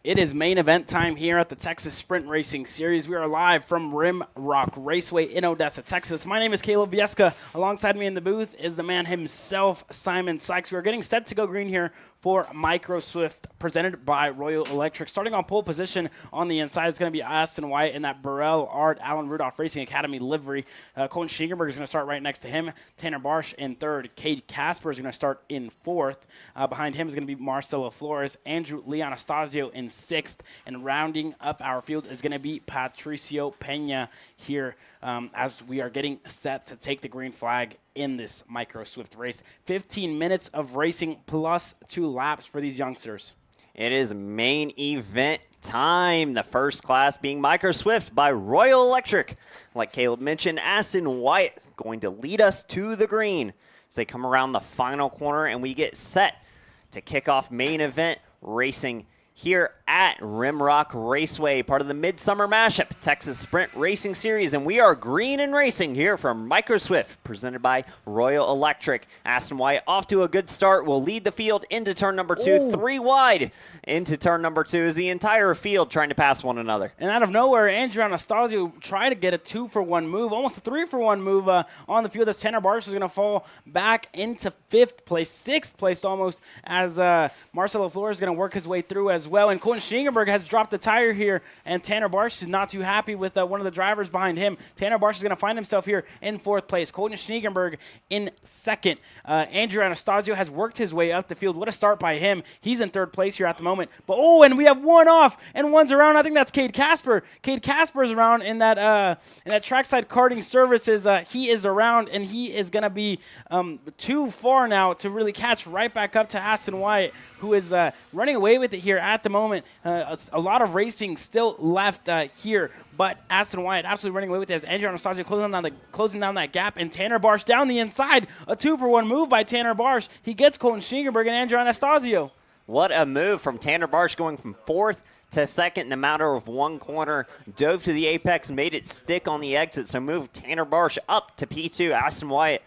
It is main event time here at the Texas Sprint Racing Series. We are live from Rimrock Raceway in Odessa, Texas. My name is Caleb Vieska. Alongside me in the booth is the man himself, Simon Sykes. We are getting set to go green here for Micro Swift, presented by Royal Electric. Starting on pole position on the inside, it's going to be Aston White in that Burrell Art Allen Rudolph Racing Academy livery. Colton Schiegenberg is going to start right next to him. Tanner Barsh in third. Cade Casper is going to start in fourth. Behind him is going to be Marcelo Flores. Andrew Lee Anastasio in sixth. And rounding up our field is going to be Patricio Pena here as we are getting set to take the green flag in this Micro Swift race. 15 minutes of racing plus 2 laps for these youngsters. It is main event time. The first class being Micro Swift by Royal Electric. Like Caleb mentioned, Aston White going to lead us to the green as they come around the final corner and we get set to kick off main event racing here at Rimrock Raceway, part of the Midsummer Mashup Texas Sprint Racing Series, and we are green and racing here from Micro Swift, presented by Royal Electric. Aston White off to a good start, will lead the field into turn number 2, Ooh. 3 wide into turn number 2 is the entire field trying to pass one another. And out of nowhere, Andrew Anastasio tried to get a 2-for-1 move, almost a 3-for-1 move on the field as Tanner Barsh is going to fall back into 5th place, 6th place almost, as Marcelo Flores is going to work his way through as well. And Colton Schiegenberg has dropped the tire here, and Tanner Barsh is not too happy with one of the drivers behind him. Tanner Barsh is going to find himself here in 4th place. Colton Schiegenberg in 2nd. Andrew Anastasio has worked his way up the field. What a start by him. He's in 3rd place here at the moment. But, and we have one off, and one's around. I think that's Cade Casper. Cade Casper is around in that trackside karting services. He is around, and he is going to be too far now to really catch right back up to Aston White, who is running away with it here at the moment. A lot of racing still left here, but Aston White absolutely running away with it as Andrew Anastasio closing down that gap, and Tanner Barsh down the inside. A 2-for-1 move by Tanner Barsh. He gets Colton Schiegenberg and Andrew Anastasio. What a move from Tanner Barsh, going from 4th to 2nd in the matter of 1 corner. Dove to the apex, made it stick on the exit, so moved Tanner Barsh up to P2. Aston White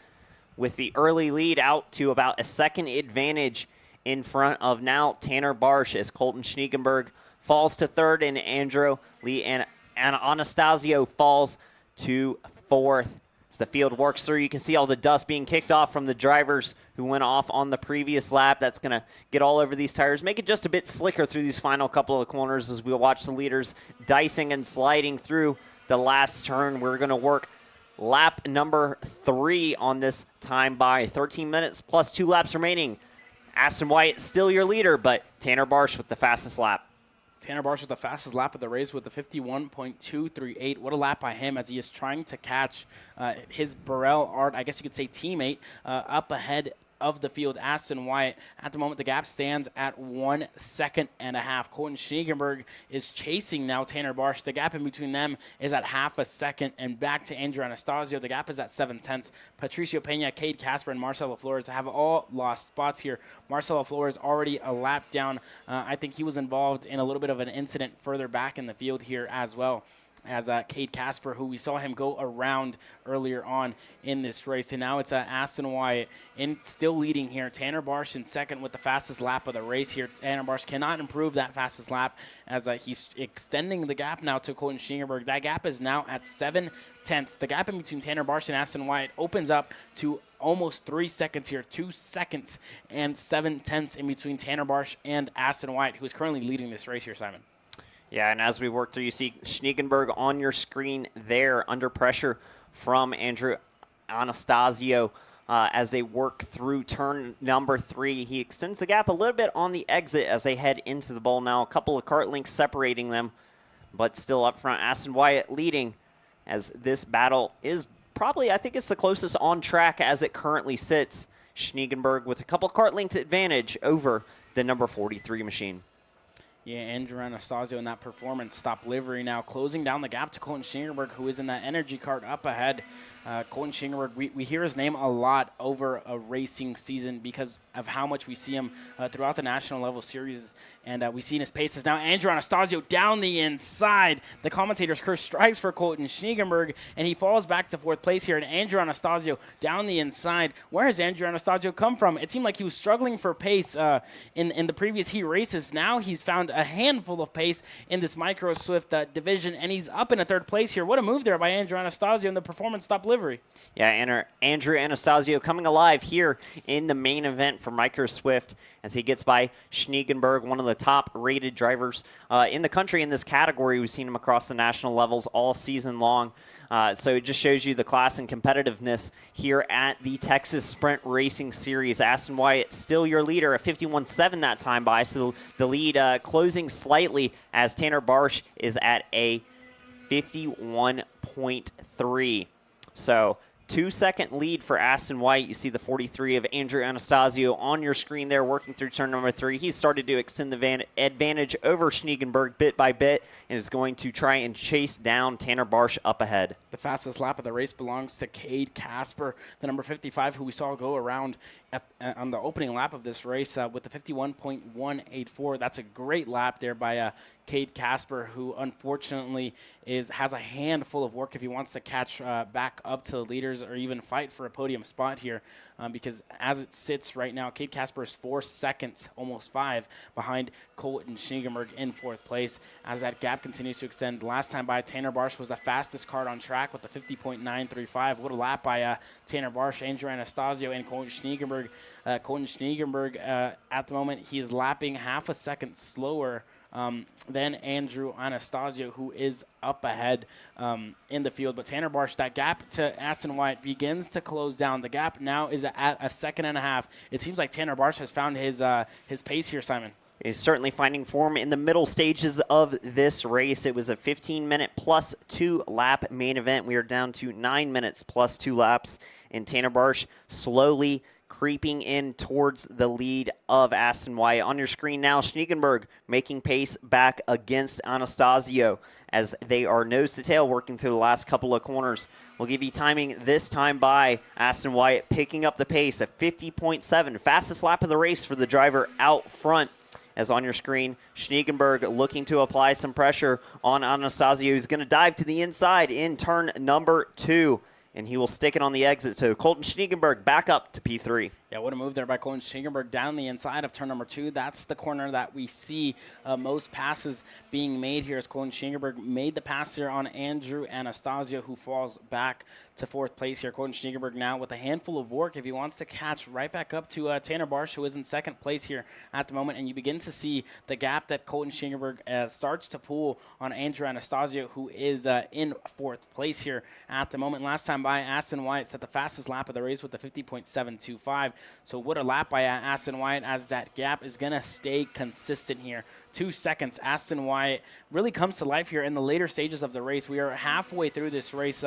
with the early lead out to about a 2nd advantage in front of now Tanner Barsh as Colton Schniegenberg falls to 3rd and Andrew Lee and Anastasio falls to 4th. As the field works through, you can see all the dust being kicked off from the drivers who went off on the previous lap. That's going to get all over these tires, make it just a bit slicker through these final couple of corners as we watch the leaders dicing and sliding through the last turn. We're going to work lap number 3 on this time by 13 minutes plus 2 laps remaining. Aston White still your leader, but Tanner Barsh with the fastest lap. Tanner Barsh with the fastest lap of the race with the 51.238. What a lap by him as he is trying to catch his Burrell Art, I guess you could say teammate, up ahead of the field, Aston White. At the moment, the gap stands at 1.5 seconds. Colton Schiegenberg is chasing now Tanner Barsh. The gap in between them is at 0.5 seconds, and back to Andrew Anastasio. The gap is at 0.7. Patricio Pena, Cade Casper, and Marcelo Flores have all lost spots here. Marcelo Flores already a lap down. I think he was involved in a little bit of an incident further back in the field here as well, as Cade Casper, who we saw him go around earlier on in this race. And now it's Aston White still leading here. Tanner Barsh in 2nd with the fastest lap of the race here. Tanner Barsh cannot improve that fastest lap as he's extending the gap now to Colton Schiegenberg. That gap is now at 0.7. The gap in between Tanner Barsh and Aston White opens up to almost 3 seconds here, 2 seconds and 0.7 in between Tanner Barsh and Aston White, who is currently leading this race here, Simon. Yeah, and as we work through, you see Schniegenberg on your screen there under pressure from Andrew Anastasio as they work through turn number 3. He extends the gap a little bit on the exit as they head into the bowl now. A couple of kart links separating them, but still up front. Aston Wyatt leading as this battle is probably, I think it's the closest on track as it currently sits. Schniegenberg with a couple kart links advantage over the number 43 machine. Yeah, Andrew Anastasio in that performance stop livery now closing down the gap to Colton Schiegenberg, who is in that energy cart up ahead. Colton Schiegenberg, we hear his name a lot over a racing season because of how much we see him throughout the national level series, and we've seen his paces. Now Andrew Anastasio down the inside. The commentator's curse strikes for Colton Schniegenberg, and he falls back to 4th place here. And Andrew Anastasio down the inside. Where has Andrew Anastasio come from? It seemed like he was struggling for pace in the previous heat races. Now he's found a handful of pace in this Micro Swift division, and he's up in a third place here. What a move there by Andrew Anastasio in the performance stop livery. Yeah, Andrew Anastasio coming alive here in the main event for Micro Swift as he gets by Schneegenberg, one of the top-rated drivers in the country in this category. We've seen him across the national levels all season long. So it just shows you the class and competitiveness here at the Texas Sprint Racing Series. Aston Wyatt still your leader at 51.7 that time by, so the lead closing slightly as Tanner Barsh is at a 51.3. So 2-second lead for Aston Wyatt. You see the 43 of Andrew Anastasio on your screen there working through turn number 3. He started to extend the advantage over Schneegenberg bit by bit and is going to try and chase down Tanner Barsh up ahead. The fastest lap of the race belongs to Cade Casper, the number 55, who we saw go around on the opening lap of this race with the 51.184. That's a great lap there by Cade Casper, who unfortunately has a handful of work if he wants to catch back up to the leaders or even fight for a podium spot here. Because as it sits right now, Cade Casper is 4 seconds, almost 5, behind Colton Schneegenberg in 4th place. As that gap continues to extend, last time by Tanner Barsh was the fastest Kart on track with the 50.935. What a lap by Tanner Barsh, Andrew Anastasio, and Colton Schneegenberg. Colton Schneegenberg, at the moment, he is lapping half a second slower than Andrew Anastasio, who is up ahead in the field. But Tanner Barsh, that gap to Aston Wyatt begins to close down. The gap now is at a second and a half. It seems like Tanner Barsh has found his pace here, Simon. Is certainly finding form in the middle stages of this race. It was a 15-minute plus 2 lap main event. We are down to 9 minutes plus 2 laps, and Tanner Barsh slowly creeping in towards the lead of Aston Wyatt. On your screen now, Schneegenberg making pace back against Anastasio as they are nose to tail working through the last couple of corners. We'll give you timing this time by Aston Wyatt picking up the pace at 50.7. Fastest lap of the race for the driver out front. As on your screen, Schneegenberg looking to apply some pressure on Anastasio, who's going to dive to the inside in turn number 2. And he will stick it on the exit. So Colton Schneegenberg back up to P3. Yeah, what a move there by Colton Schneegenberg down the inside of turn number 2. That's the corner that we see most passes being made here as Colton Schneegenberg made the pass here on Andrew Anastasio, who falls back to 4th place here. Colton Schneegenberg now with a handful of work if he wants to catch right back up to Tanner Barsh, who is in 2nd place here at the moment. And you begin to see the gap that Colton Schneegenberg starts to pull on Andrew Anastasio, who is in 4th place here at the moment. Last time by, Aston Wyatt set the fastest lap of the race with the 50.725. So what a lap by Aston Wyatt as that gap is going to stay consistent here. 2 seconds. Aston Wyatt really comes to life here in the later stages of the race. We are halfway through this race.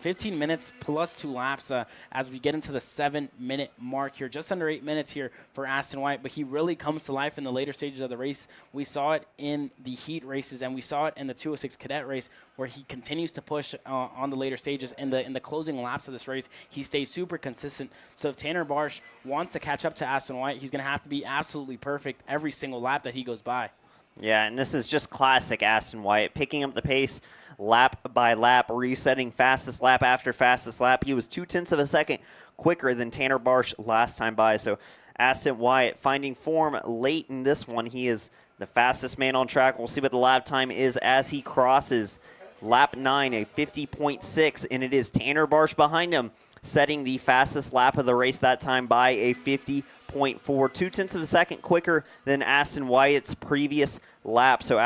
15 minutes plus 2 laps as we get into the 7-minute mark here. Just under 8 minutes here for Aston Wyatt, but he really comes to life in the later stages of the race. We saw it in the heat races, and we saw it in the 206 cadet race where he continues to push on the later stages. In the closing laps of this race, he stays super consistent. So if Tanner Barsh wants to catch up to Aston Wyatt, he's going to have to be absolutely perfect every single lap that he goes by. Yeah, and this is just classic Aston Wyatt, picking up the pace lap by lap, resetting fastest lap after fastest lap. He was 0.2 of a second quicker than Tanner Barsh last time by. So Aston Wyatt finding form late in this one. He is the fastest man on track. We'll see what the lap time is as he crosses lap 9, a 50.6, and it is Tanner Barsh behind him, setting the fastest lap of the race that time by a 50.4, 0.2 of a second quicker than Aston Wyatt's previous lap. So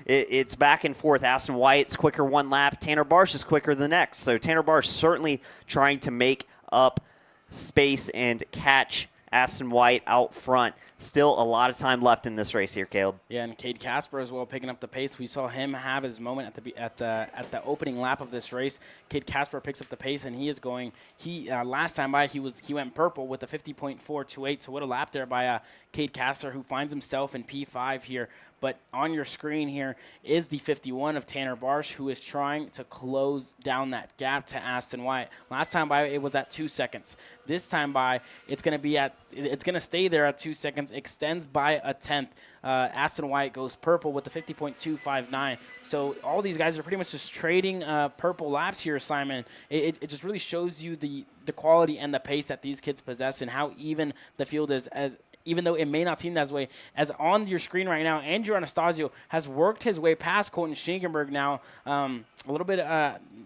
it's back and forth. Aston Wyatt's quicker one lap. Tanner Barsh is quicker the next. So Tanner Barsh certainly trying to make up space and catch Aston Wyatt out front. Still a lot of time left in this race here, Caleb. Yeah, and Cade Casper as well picking up the pace. We saw him have his moment at the opening lap of this race. Cade Casper picks up the pace, and he is going. Last time by he went purple with a 50.428. So what a lap there by Cade Casper, who finds himself in P5 here. But on your screen here is the 51 of Tanner Barsh, who is trying to close down that gap to Aston Wyatt. Last time by, it was at 2 seconds. This time by, it's going to stay there at 2 seconds, extends by a tenth. Aston Wyatt goes purple with the 50.259. So all these guys are pretty much just trading purple laps here, Simon. It just really shows you the quality and the pace that these kids possess and how even the field is, as even though it may not seem that way. As on your screen right now, Andrew Anastasio has worked his way past Colton Schniegenberg now. A little bit,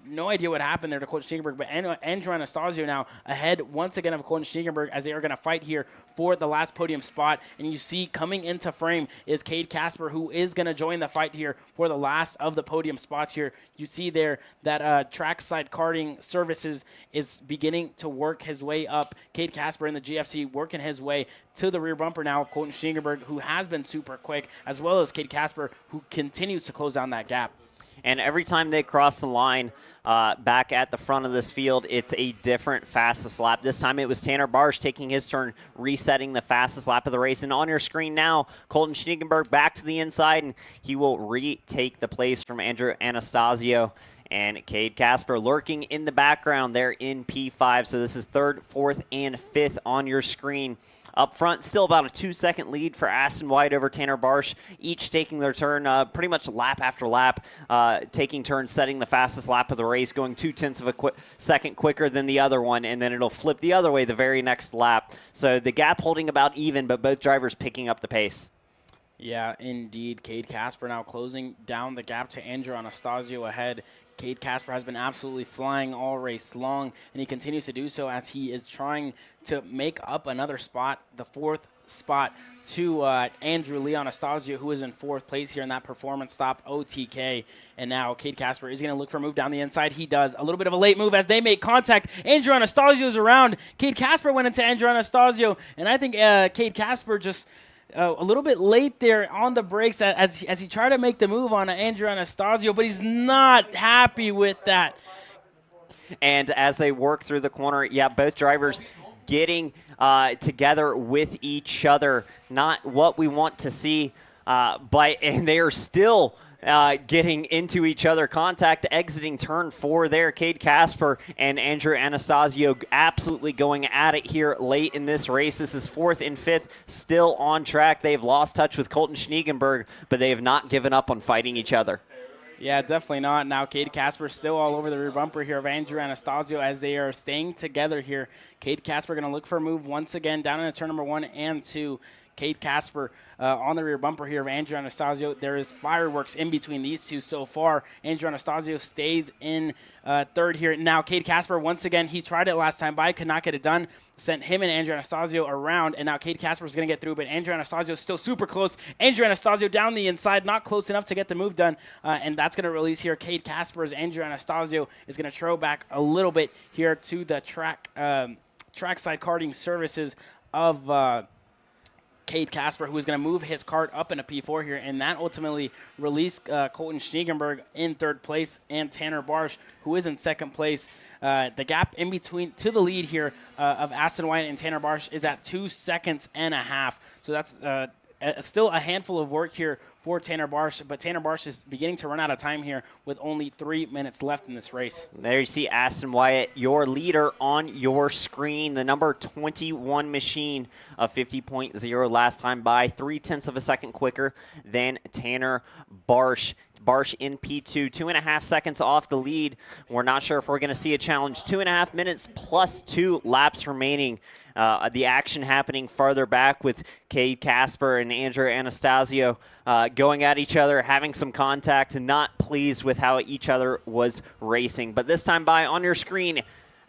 no idea what happened there to Colton Schniegenberg, but Andrew Anastasio now ahead once again of Colton Schniegenberg as they are going to fight here for the last podium spot. And you see coming into frame is Cade Casper, who is going to join the fight here for the last of the podium spots here. You see there that Trackside Karting Services is beginning to work his way up. Cade Casper in the GFC working his way to the rear bumper now of Colton Schniegenberg, who has been super quick, as well as Cade Casper, who continues to close down that gap. And every time they cross the line back at the front of this field, it's a different fastest lap. This time it was Tanner Barsh taking his turn, resetting the fastest lap of the race. And on your screen now, Colton Schniegenberg back to the inside, and he will retake the place from Andrew Anastasio. And Cade Casper lurking in the background there in P5. So this is 3rd, 4th, and 5th on your screen. Up front, still about a 2-second lead for Aston White over Tanner Barsh, each taking their turn pretty much lap after lap, taking turns setting the fastest lap of the race, going 0.2 of a second quicker than the other one, and then it'll flip the other way the very next lap. So the gap holding about even, but both drivers picking up the pace. Yeah, indeed. Cade Casper now closing down the gap to Andrew Anastasio ahead. Cade Casper has been absolutely flying all race long, and he continues to do so as he is trying to make up another spot, the 4th spot, to Andrew Lee Anastasio, who is in 4th place here in that performance stop, OTK. And now Cade Casper is going to look for a move down the inside. He does. A little bit of a late move as they make contact. Andrew Anastasio is around. Cade Casper went into Andrew Anastasio, and I think Cade Casper just a little bit late there on the brakes as he tried to make the move on Andrew Anastasio, but he's not happy with that. And as they work through the corner, yeah, both drivers getting together with each other. Not what we want to see, and they are still getting into each other. Contact exiting turn 4 there. Cade Casper and Andrew Anastasio absolutely going at it here late in this race. This is 4th and 5th, still on track. They've lost touch with Colton Schniegenberg, but they have not given up on fighting each other. Yeah, definitely not. Now Cade Casper still all over the rear bumper here of Andrew Anastasio as they are staying together here. Cade Casper going to look for a move once again down into turn number 1 and 2. Cade Casper on the rear bumper here of Andrew Anastasio. There is fireworks in between these two so far. Andrew Anastasio stays in 3rd here. Now Cade Casper, once again, he tried it last time by, could not get it done. Sent him and Andrew Anastasio around, and now Cade Casper is going to get through, but Andrew Anastasio is still super close. Andrew Anastasio down the inside, not close enough to get the move done, and that's going to release here Cade Casper as Andrew Anastasio is going to throw back a little bit here to the Trackside Karting Services of Cade Casper, who is going to move his kart up into P4 here, and that ultimately released Colton Schniegenberg in 3rd place and Tanner Barsh, who is in 2nd place. The gap in between to the lead here of Aston White and Tanner Barsh is at 2.5 seconds. So that's still a handful of work here for Tanner Barsh, but Tanner Barsh is beginning to run out of time here with only 3 minutes left in this race. There you see Aston Wyatt, your leader on your screen, the number 21 machine of 50.0 last time by, 0.3 of a second quicker than Tanner Barsh. Barsh in P2, 2.5 seconds off the lead. We're not sure if we're going to see a challenge. 2.5 minutes plus 2 laps remaining. The action happening farther back with Cade Casper and Andrew Anastasio going at each other, having some contact, and not pleased with how each other was racing. But this time by on your screen,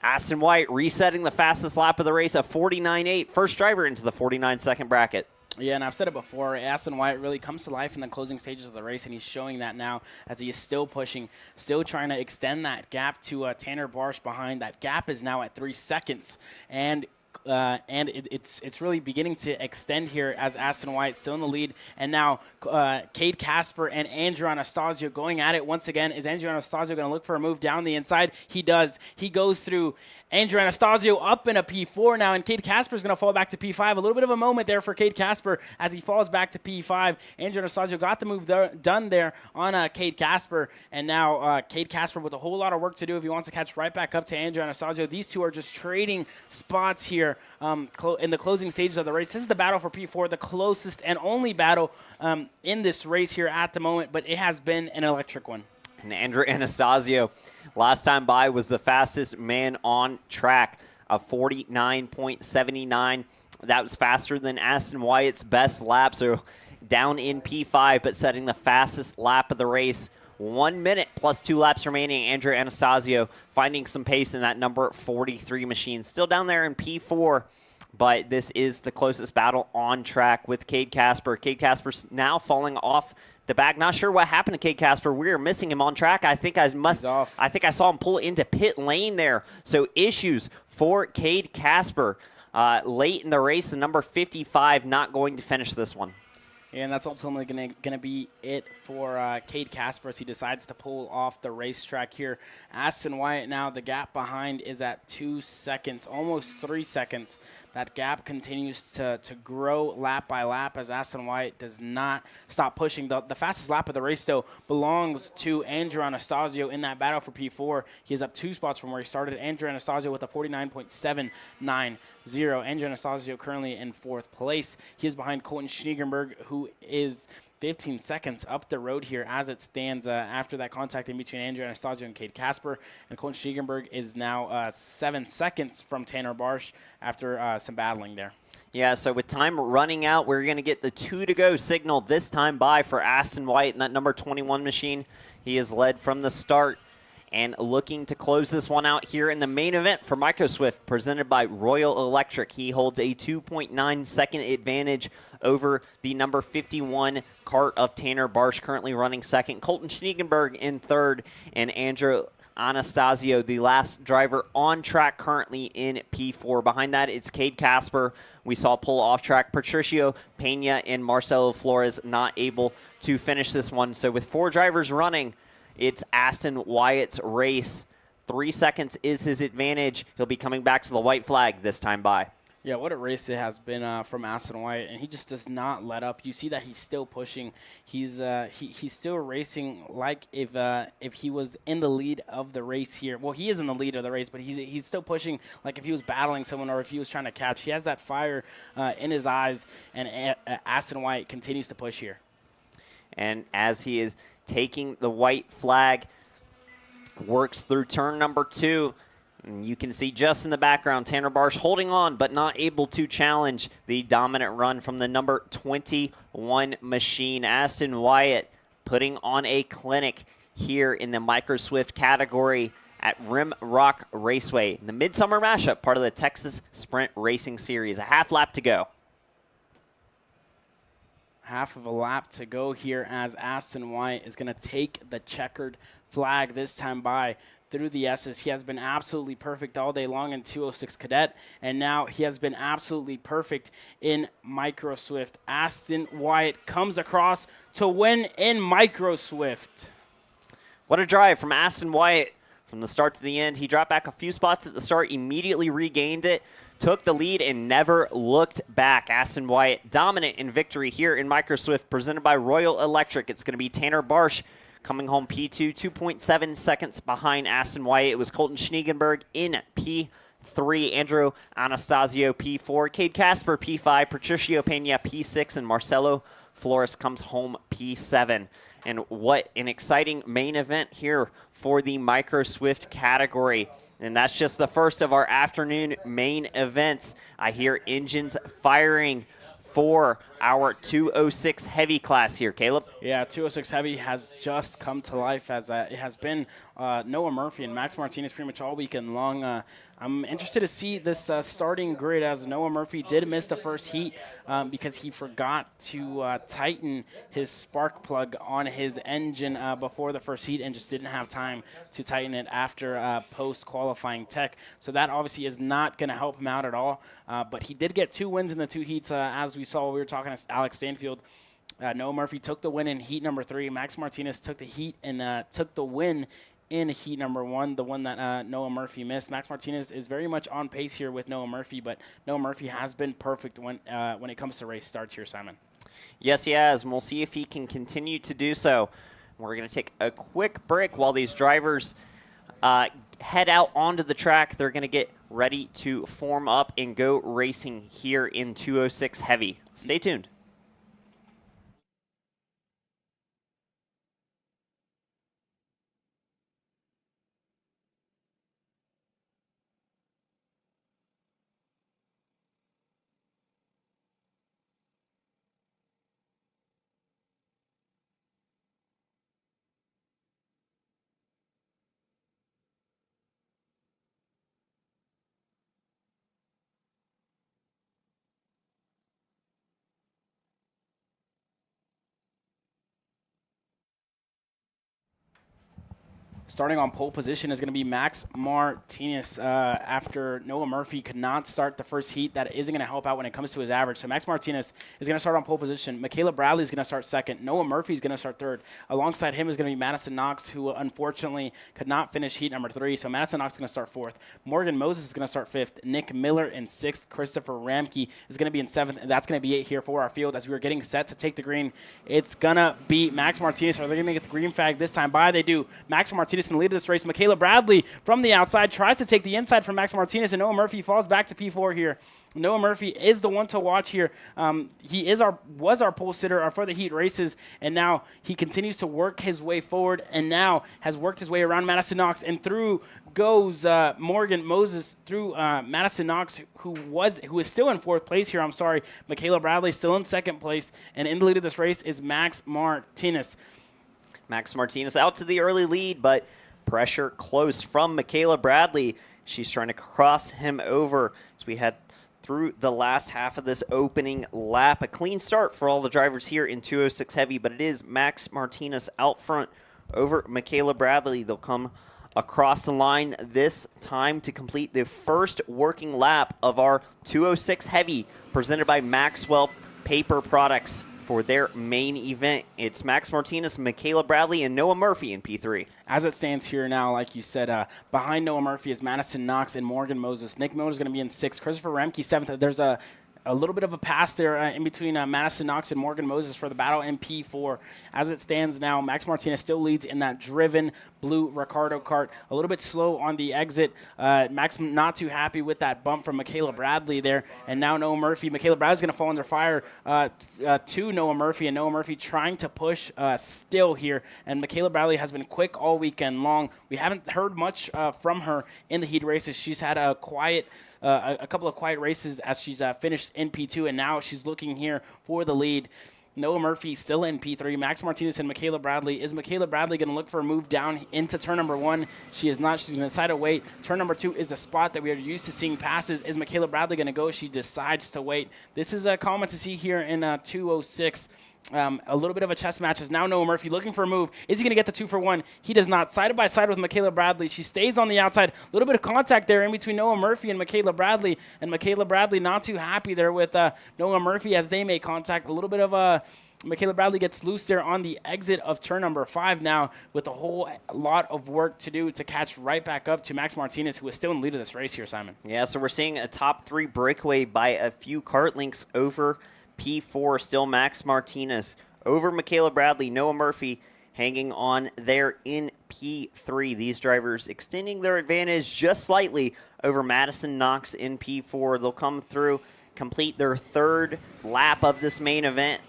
Aston White resetting the fastest lap of the race, a 49.8. First driver into the 49-second bracket. Yeah, and I've said it before, Aston White really comes to life in the closing stages of the race, and he's showing that now as he is still pushing, still trying to extend that gap to Tanner Barsh behind. That gap is now at 3 seconds, and it's really beginning to extend here as Aston White still in the lead. And now Cade Casper and Andrew Anastasio going at it once again. Is Andrew Anastasio going to look for a move down the inside? He does. He goes through Andrew Anastasio up in a P4 now, and Cade Casper is going to fall back to P5. A little bit of a moment there for Cade Casper as he falls back to P5. Andrew Anastasio got the move done there on Cade Casper, and now Cade Casper with a whole lot of work to do if he wants to catch right back up to Andrew Anastasio. These two are just trading spots here in the closing stages of the race. This is the battle for P4, the closest and only battle in this race here at the moment, but it has been an electric one. And Andrew Anastasio, last time by, was the fastest man on track, a 49.79 That was faster than Aston Wyatt's best lap, so down in P5, but setting the fastest lap of the race. 1 minute plus 2 laps remaining. Andrew Anastasio finding some pace in that number 43 machine. Still down there in P4, but this is the closest battle on track with Cade Casper. Cade Casper's now falling off the back. Not sure what happened to Cade Casper. We are missing him on track. I think I saw him pull into pit lane there. So issues for Cade Casper late in the race. The number 55 not going to finish this one. And that's ultimately going to be it for Cade Casper as he decides to pull off the racetrack here. Aston Wyatt now, the gap behind is at 2 seconds, almost 3 seconds. That gap continues to grow lap by lap as Aston Wyatt does not stop pushing. The fastest lap of the race, though, belongs to Andrew Anastasio in that battle for P4. He is up 2 spots from where he started. Andrew Anastasio with a 49.790. Andrew Anastasio currently in 4th place. He is behind Colton Schniegenberg, who is 15 seconds up the road here as it stands after that contact in between Andrew Anastasio and Cade Casper. And Colton Schniegenberg is now 7 seconds from Tanner Barsh after some battling there. Yeah, so with time running out, we're going to get the 2 to go signal this time by for Aston Wyatt in that number 21 machine. He is led from the start and looking to close this one out here in the main event for MicroSwift, presented by Royal Electric. He holds a 2.9 second advantage over the number 51 Kart of Tanner Barsh, currently running second. Colton Schniegenberg in third, and Andrew Anastasio, the last driver on track, currently in P4. Behind that, it's Cade Casper. We saw pull off track. Patricio Pena and Marcelo Flores not able to finish this one. So with 4 drivers running, it's Aston Wyatt's race. 3 seconds is his advantage. He'll be coming back to the white flag this time by. Yeah, what a race it has been from Aston Wyatt, and he just does not let up. You see that he's still pushing. He's still racing like if he was in the lead of the race here. Well, he is in the lead of the race, but he's still pushing like if he was battling someone or if he was trying to catch. He has that fire in his eyes, and Aston Wyatt continues to push here. And as he is taking the white flag, works through turn number 2. And you can see just in the background, Tanner Barsh holding on but not able to challenge the dominant run from the number 21 machine. Aston Wyatt putting on a clinic here in the MicroSwift category at Rimrock Raceway. The Midsummer Mashup, part of the Texas Sprint Racing Series. A half lap to go. Half of a lap to go here as Aston Wyatt is going to take the checkered flag this time by through the S's. He has been absolutely perfect all day long in 206 Cadet, and now he has been absolutely perfect in MicroSwift. Aston Wyatt comes across to win in MicroSwift. What a drive from Aston Wyatt from the start to the end. He dropped back a few spots at the start, immediately regained it, took the lead, and never looked back. Aston Wyatt dominant in victory here in MicroSwift, presented by Royal Electric. It's going to be Tanner Barsh coming home P2, 2.7 seconds behind Aston Wyatt. It was Colton Schniegenberg in P3, Andrew Anastasio P4, Cade Casper P5, Patricio Pena P6, and Marcelo Flores comes home P7. And what an exciting main event here for the MicroSwift category. And that's just the first of our afternoon main events. I hear engines firing for our 206 heavy class here, Caleb. Yeah, 206 heavy has just come to life as it has been Noah Murphy and Max Martinez pretty much all weekend long. I'm interested to see this starting grid as Noah Murphy did miss the first heat because he forgot to tighten his spark plug on his engine before the first heat and just didn't have time to tighten it after post-qualifying tech. So that obviously is not going to help him out at all. But he did get 2 wins in the 2 heats as we saw. We were talking to Alex Stanfield. Noah Murphy took the win in heat number 3. Max Martinez took the heat and took the win in heat number 1, the one that Noah Murphy missed. Max Martinez is very much on pace here with Noah Murphy, but Noah Murphy has been perfect when it comes to race starts here, Simon. Yes, he has, and we'll see if he can continue to do so. We're going to take a quick break while these drivers head out onto the track. They're going to get ready to form up and go racing here in 206 Heavy. Stay tuned. Starting on pole position is going to be Max Martinez after Noah Murphy could not start the first heat. That isn't going to help out when it comes to his average. So Max Martinez is going to start on pole position. Michaela Bradley is going to start second. Noah Murphy is going to start third. Alongside him is going to be Madison Knox, who unfortunately could not finish heat number 3. So Madison Knox is going to start fourth. Morgan Moses is going to start fifth. Nick Miller in sixth. Christopher Ramke is going to be in seventh. And that's going to be it here for our field as we are getting set to take the green. It's going to be Max Martinez. Are they going to get the green flag this time? They do. Max Martinez in the lead of this race. Michaela Bradley from the outside tries to take the inside from Max Martinez, and Noah Murphy falls back to P4 here. Noah Murphy is the one to watch here. He was our pole sitter for the heat races, and now he continues to work his way forward, and now has worked his way around Madison Knox, and through goes Morgan Moses through Madison Knox, who is still in fourth place here. Michaela Bradley still in second place, and in the lead of this race is Max Martinez. Max Martinez out to the early lead, but pressure close from Michaela Bradley. She's trying to cross him over as we head through the last half of this opening lap. A clean start for all the drivers here in 206 Heavy, but it is Max Martinez out front over Michaela Bradley. They'll come across the line this time to complete the first working lap of our 206 Heavy presented by Maxwell Paper Products. For their main event, it's Max Martinez, Michaela Bradley, and Noah Murphy in P3. As it stands here now, like you said, behind Noah Murphy is Madison Knox and Morgan Moses. Nick Miller is going to be in sixth. Christopher Ramke, seventh. There's a little bit of a pass there in between Madison Knox and Morgan Moses for the battle in P4. As it stands now, Max Martinez still leads in that driven blue Ricardo kart. A little bit slow on the exit. Max not too happy with that bump from Michaela Bradley there. And now Noah Murphy. Michaela Bradley's going to fall under fire to Noah Murphy. And Noah Murphy trying to push still here. And Michaela Bradley has been quick all weekend long. We haven't heard much from her in the heat races. She's had a couple of quiet races as she's finished in P2, and now she's looking here for the lead. Noah Murphy still in P3. Max Martinez and Michaela Bradley. Is Michaela Bradley going to look for a move down into turn number 1? She is not. She's going to decide to wait. Turn number 2 is a spot that we are used to seeing passes. Is Michaela Bradley going to go? She decides to wait. This is a common to see here in 206. A little bit of a chess match is now Noah Murphy looking for a move. Is he going to get the 2 for 1? He does not. Side by side with Michaela Bradley. She stays on the outside. A little bit of contact there in between Noah Murphy and Michaela Bradley. And Michaela Bradley not too happy there with Noah Murphy as they make contact. A little bit of Michaela Bradley gets loose there on the exit of turn number 5 now with a whole lot of work to do to catch right back up to Max Martinez, who is still in the lead of this race here, Simon. Yeah, so we're seeing a top 3 breakaway by a few kart links over P4. Still Max Martinez over Michaela Bradley. Noah Murphy hanging on there in P3. These drivers extending their advantage just slightly over Madison Knox in P4. They'll come through, complete their 3rd lap of this main event.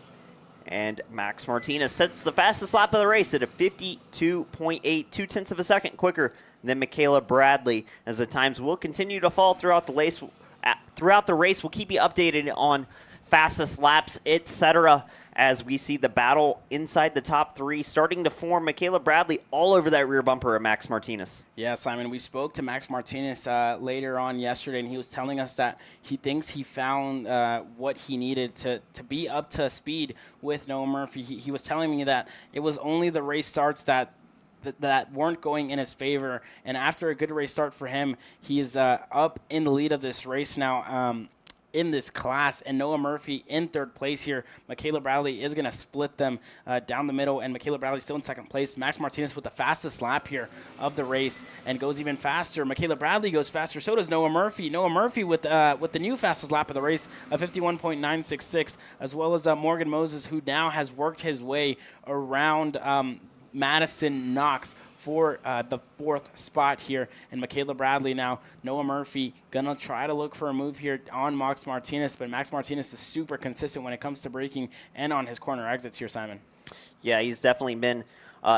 And Max Martinez sets the fastest lap of the race at a 52.8, 0.2 of a second quicker than Michaela Bradley. As the times will continue to fall throughout the race, we'll keep you updated on fastest laps, etc. As we see the battle inside the top 3 starting to form. Michaela Bradley all over that rear bumper of Max Martinez. Yeah, Simon, we spoke to Max Martinez later on yesterday, and he was telling us that he thinks he found what he needed to be up to speed with Noah Murphy. He was telling me that it was only the race starts that weren't going in his favor, and after a good race start for him, he is up in the lead of this race now. In this class, and Noah Murphy in 3rd place here. Michaela Bradley is going to split them down the middle, and Michaela Bradley still in 2nd place. Max Martinez with the fastest lap here of the race and goes even faster. Michaela Bradley goes faster. So does Noah Murphy. Noah Murphy with the new fastest lap of the race of 51.966, as well as Morgan Moses, who now has worked his way around Madison Knox for the 4th spot here. And Michaela Bradley now, Noah Murphy gonna try to look for a move here on Max Martinez, but Max Martinez is super consistent when it comes to braking and on his corner exits here, Simon. Yeah, he's definitely been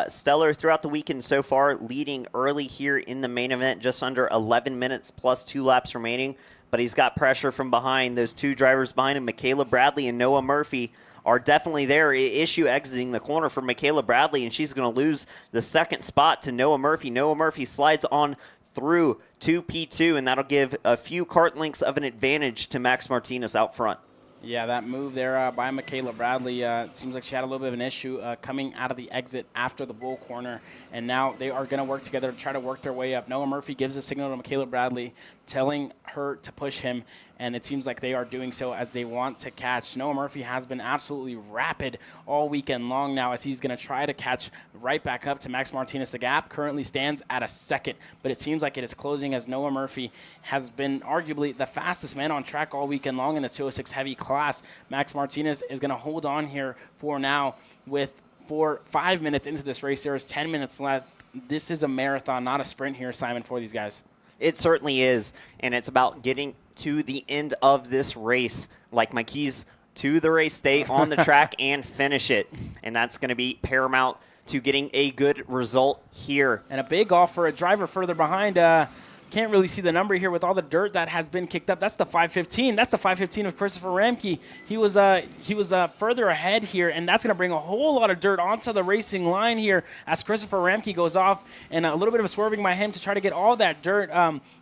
stellar throughout the weekend so far, leading early here in the main event, just under 11 minutes plus 2 laps remaining. But he's got pressure from behind. Those 2 drivers behind him, Michaela Bradley and Noah Murphy, are definitely there. Issue exiting the corner for Michaela Bradley, and she's going to lose the 2nd spot to Noah Murphy. Noah Murphy slides on through to P2, and that'll give a few kart lengths of an advantage to Max Martinez out front. Yeah, that move there by Michaela Bradley, it seems like she had a little bit of an issue coming out of the exit after the bull corner, and now they are going to work together to try to work their way up. Noah Murphy gives a signal to Michaela Bradley, telling her to push him, and it seems like they are doing so as they want to catch. Noah Murphy has been absolutely rapid all weekend long now as he's going to try to catch right back up to Max Martinez. The gap currently stands at a second, but it seems like it is closing as Noah Murphy has been arguably the fastest man on track all weekend long in the 206 heavy class. Max Martinez is going to hold on here for now for 5 minutes into this race. There is 10 minutes left. This is a marathon, not a sprint here, Simon, for these guys. It certainly is, and it's about getting to the end of this race, like my keys to the race, stay on the track and finish it, and that's going to be paramount to getting a good result here. And a big off for a driver further behind. Can't really see the number here with all the dirt that has been kicked up. That's the 5:15. That's the 5:15 of Christopher Ramke. He was further ahead here, and that's going to bring a whole lot of dirt onto the racing line here as Christopher Ramke goes off, and a little bit of a swerving by him to try to get all that dirt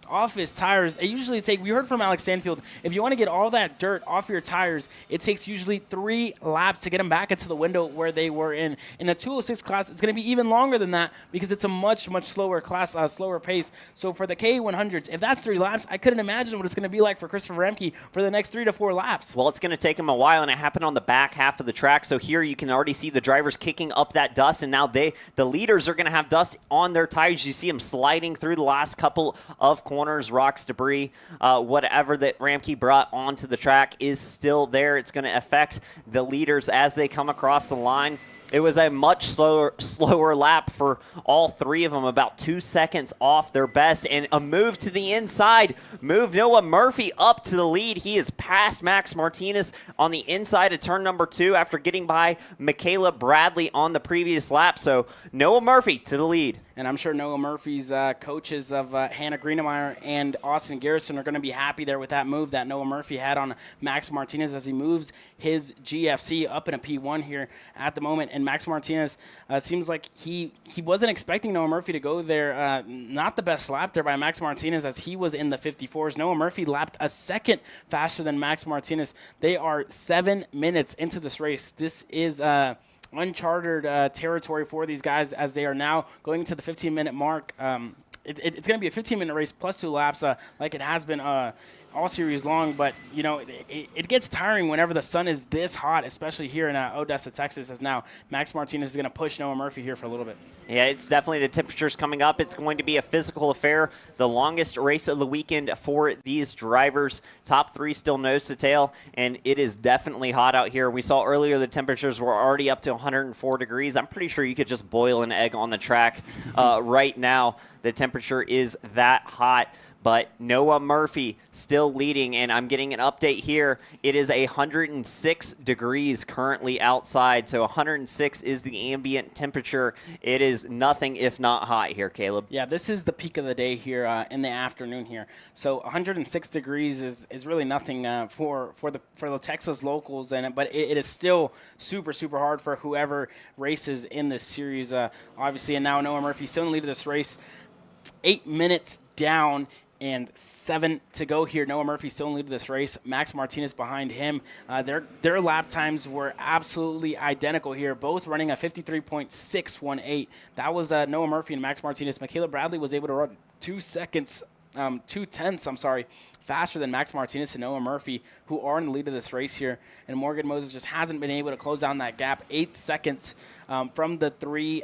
off his tires. It usually we heard from Alex Stanfield, if you want to get all that dirt off your tires, it takes usually 3 laps to get them back into the window where they were in. In the 206 class, it's going to be even longer than that because it's a much, much slower class, slower pace. So for the K100s, if that's 3 laps, I couldn't imagine what it's going to be like for Christopher Ramke for the next 3 to 4 laps. Well, it's going to take him a while, and it happened on the back half of the track. So here you can already see the drivers kicking up that dust, and now the leaders are going to have dust on their tires. You see them sliding through the last couple of corners, rocks, debris, whatever that Ramke brought onto the track is still there. It's going to affect the leaders as they come across the line. It was a much slower lap for all 3 of them, about 2 seconds off their best, and a move to the inside moved Noah Murphy up to the lead. He is past Max Martinez on the inside of turn number 2 after getting by Michaela Bradley on the previous lap. So Noah Murphy to the lead. And I'm sure Noah Murphy's coaches of Hannah Greenemeyer and Austin Garrison are going to be happy there with that move that Noah Murphy had on Max Martinez as he moves his GFC up in a P1 here at the moment. And Max Martinez seems like he wasn't expecting Noah Murphy to go there. Not the best lap there by Max Martinez as he was in the 54s. Noah Murphy lapped a second faster than Max Martinez. They are 7 minutes into this race. This is uncharted territory for these guys as they are now going to the 15-minute mark. It's going to be a 15-minute race plus 2 laps like it has been all series long, but it gets tiring whenever the sun is this hot, especially here in Odessa, Texas, as now Max Martinez is going to push Noah Murphy here for a little bit. Yeah, it's definitely the temperatures coming up. It's going to be a physical affair. The longest race of the weekend for these drivers. Top 3 still nose to tail, and it is definitely hot out here. We saw earlier the temperatures were already up to 104 degrees. I'm pretty sure you could just boil an egg on the track right now. The temperature is that hot. But Noah Murphy still leading, and I'm getting an update here. It is 106 degrees currently outside, so 106 is the ambient temperature. It is nothing if not hot here, Caleb. Yeah, this is the peak of the day here in the afternoon here. So 106 degrees is really nothing for the Texas locals, but it is still super, super hard for whoever races in this series, obviously. And now Noah Murphy still in the lead of this race, 8 minutes down. And 7 to go here. Noah Murphy still in lead of this race. Max Martinez behind him. Their lap times were absolutely identical here, both running a 53.618. That was Noah Murphy and Max Martinez. Michaela Bradley was able to run 2 tenths, faster than Max Martinez and Noah Murphy, who are in the lead of this race here. And Morgan Moses just hasn't been able to close down that gap. 8 seconds from the 3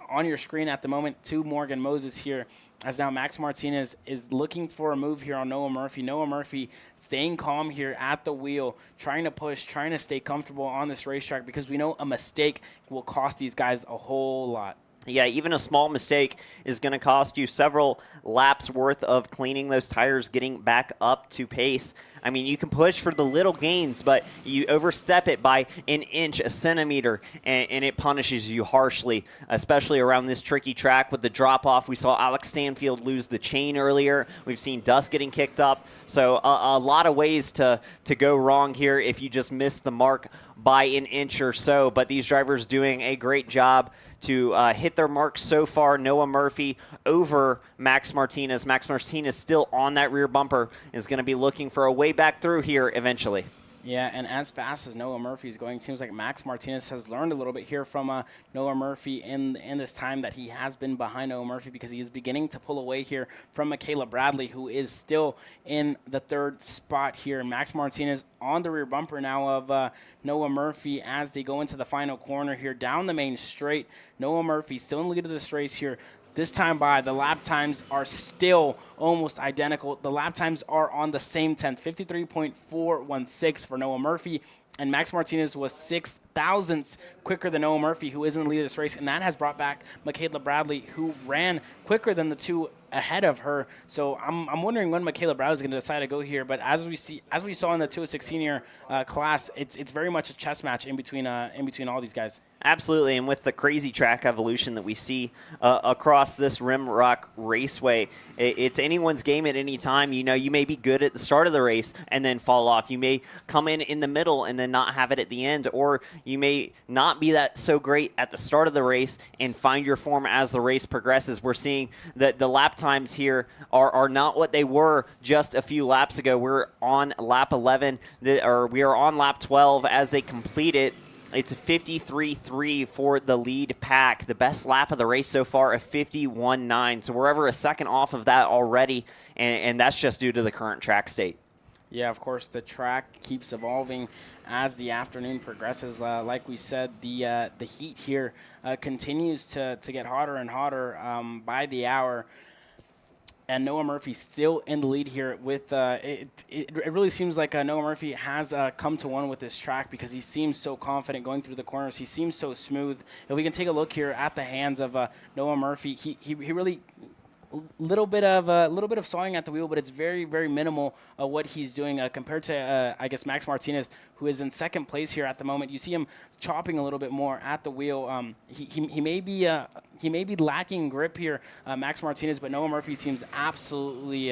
on your screen at the moment to Morgan Moses here. As now Max Martinez is looking for a move here on Noah Murphy. Noah Murphy staying calm here at the wheel, trying to push, trying to stay comfortable on this racetrack because we know a mistake will cost these guys a whole lot. Yeah, even a small mistake is going to cost you several laps worth of cleaning those tires, getting back up to pace. I mean, you can push for the little gains, but you overstep it by an inch, a centimeter, and it punishes you harshly, especially around this tricky track with the drop-off. We saw Alex Stanfield lose the chain earlier. We've seen dust getting kicked up. So a lot of ways to go wrong here if you just miss the mark by an inch or so. But these drivers doing a great job to hit their marks so far. Noah Murphy over Max Martinez. Max Martinez still on that rear bumper, is going to be looking for a way back through here eventually. Yeah, and as fast as Noah Murphy is going, it seems like Max Martinez has learned a little bit here from Noah Murphy in this time that he has been behind Noah Murphy, because he is beginning to pull away here from Michaela Bradley, who is still in the third spot here. Max Martinez on the rear bumper now of Noah Murphy as they go into the final corner here down the main straight. Noah Murphy still in the lead of this race here. This time by, the lap times are still almost identical. The lap times are on the same 10th, 53.416 for Noah Murphy, and Max Martinez was 6 thousandths quicker than Noah Murphy, who is in the lead of this race, and that has brought back Michaela Bradley, who ran quicker than the two ahead of her. So I'm wondering when Michaela Bradley is going to decide to go here. But as we saw in the 206 senior class, it's very much a chess match in between all these guys. Absolutely, and with the crazy track evolution that we see across this Rimrock Raceway, it's anyone's game at any time. You know, you may be good at the start of the race and then fall off. You may come in the middle and then not have it at the end, or you may not be that so great at the start of the race and find your form as the race progresses. We're seeing that the lap times here are not what they were just a few laps ago. We're on lap 11, or we are on lap 12 as they complete it. It's a 53.3 for the lead pack. The best lap of the race so far, a 51.9. So we're over a second off of that already, and that's just due to the current track state. Yeah, of course, the track keeps evolving as the afternoon progresses. Like we said, the heat here continues to get hotter and hotter by the hour. And Noah Murphy still in the lead here with it really seems like Noah Murphy has come to one with this track, because he seems so confident going through the corners. He seems so smooth. If we can take a look here at the hands of Noah Murphy, he really little bit of sawing at the wheel, but it's very, very minimal what he's doing compared to I guess Max Martinez, who is in second place here at the moment. You see him chopping a little bit more at the wheel. He may be lacking grip here, Max Martinez, but Noah Murphy seems absolutely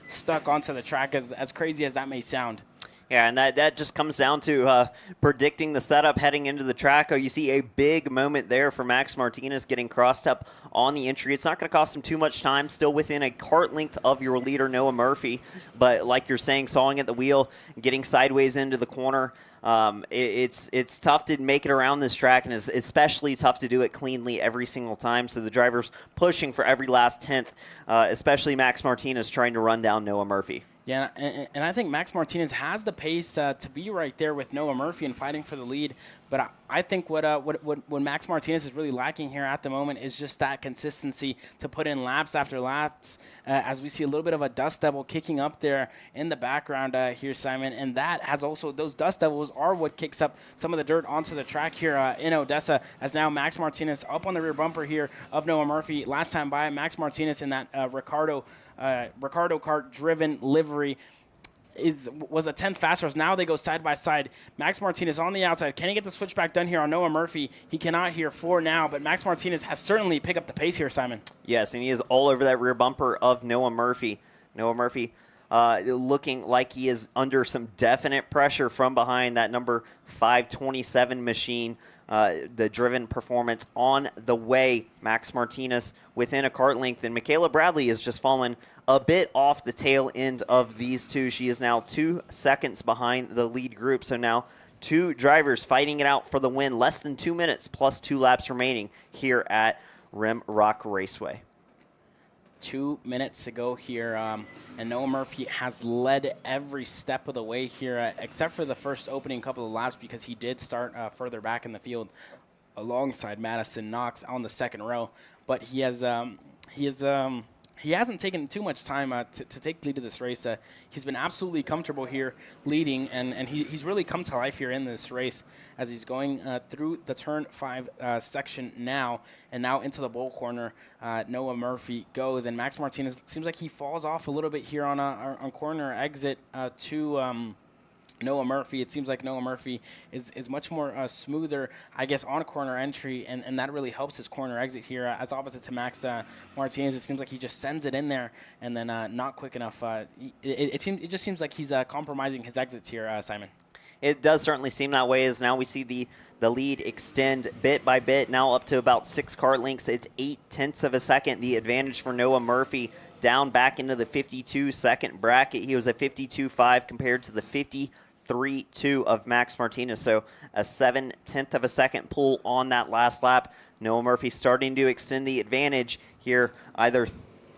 stuck onto the track, as crazy as that may sound. Yeah, and that just comes down to predicting the setup heading into the track. Oh, you see a big moment there for Max Martinez getting crossed up on the entry. It's not going to cost him too much time, still within a kart length of your leader, Noah Murphy. But like you're saying, sawing at the wheel, getting sideways into the corner, it's tough to make it around this track, and it's especially tough to do it cleanly every single time. So the driver's pushing for every last tenth, especially Max Martinez trying to run down Noah Murphy. Yeah, and I think Max Martinez has the pace to be right there with Noah Murphy and fighting for the lead. But I think what Max Martinez is really lacking here at the moment is just that consistency to put in laps after laps, as we see a little bit of a dust devil kicking up there in the background here, Simon. And that has also, those dust devils are what kicks up some of the dirt onto the track here in Odessa, as now Max Martinez up on the rear bumper here of Noah Murphy. Last time by, Max Martinez in that Ricardo Kart driven livery was a 10th faster. Now they go side by side. Max Martinez on the outside. Can he get the switchback done here on Noah Murphy? He cannot here for now, but Max Martinez has certainly picked up the pace here, Simon. Yes, and he is all over that rear bumper of Noah Murphy. Noah Murphy looking like he is under some definite pressure from behind that number 527 machine. The driven performance on the way. Max Martinez within a kart length, and Michaela Bradley is just fallen a bit off the tail end of these two. She is now 2 seconds behind the lead group. So now two drivers fighting it out for the win. Less than 2 minutes plus 2 laps remaining here at Rimrock Raceway. 2 minutes to go here, and Noah Murphy has led every step of the way here, except for the first opening couple of laps, because he did start further back in the field alongside Madison Knox on the second row. But he hasn't taken too much time to take lead of this race. He's been absolutely comfortable here leading, and he's really come to life here in this race as he's going through the turn 5 section now, and now into the bowl corner. Noah Murphy goes, and Max Martinez seems like he falls off a little bit here on corner exit to Noah Murphy. It seems like Noah Murphy is much more smoother, I guess, on a corner entry, and that really helps his corner exit here, as opposite to Max Martinez. It seems like he just sends it in there and then not quick enough. It just seems like he's compromising his exits here, Simon. It does certainly seem that way, as now we see the lead extend bit by bit, now up to about 6 kart lengths. It's 0.8 of a second, the advantage for Noah Murphy, down back into the 52-second bracket. He was at 52.5 compared to the 50 1:03.2 of Max Martinez. So a 0.7 of a second pull on that last lap. Noah Murphy starting to extend the advantage here. Either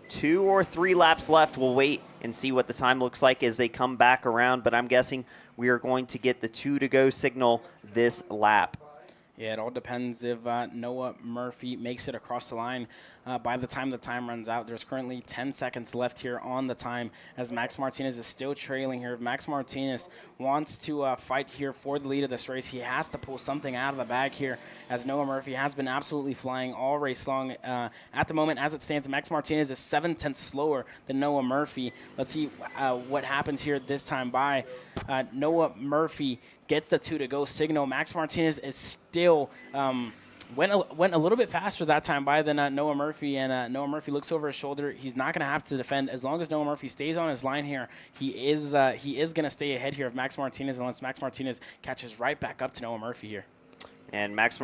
2 or 3 laps left. We'll wait and see what the time looks like as they come back around. But I'm guessing we are going to get the 2 to go signal this lap. Yeah, it all depends if Noah Murphy makes it across the line by the time the time runs out. There's currently 10 seconds left here on the time as Max Martinez is still trailing here. If Max Martinez wants to fight here for the lead of this race, he has to pull something out of the bag here as Noah Murphy has been absolutely flying all race long. At the moment, as it stands, Max Martinez is 7/10 slower than Noah Murphy. Let's see what happens here this time by. Noah Murphy gets the 2 to go signal. Max Martinez is still went a little bit faster that time by than Noah Murphy, and Noah Murphy looks over his shoulder. He's not going to have to defend as long as Noah Murphy stays on his line here. He is going to stay ahead here of Max Martinez unless Max Martinez catches right back up to Noah Murphy here. And Max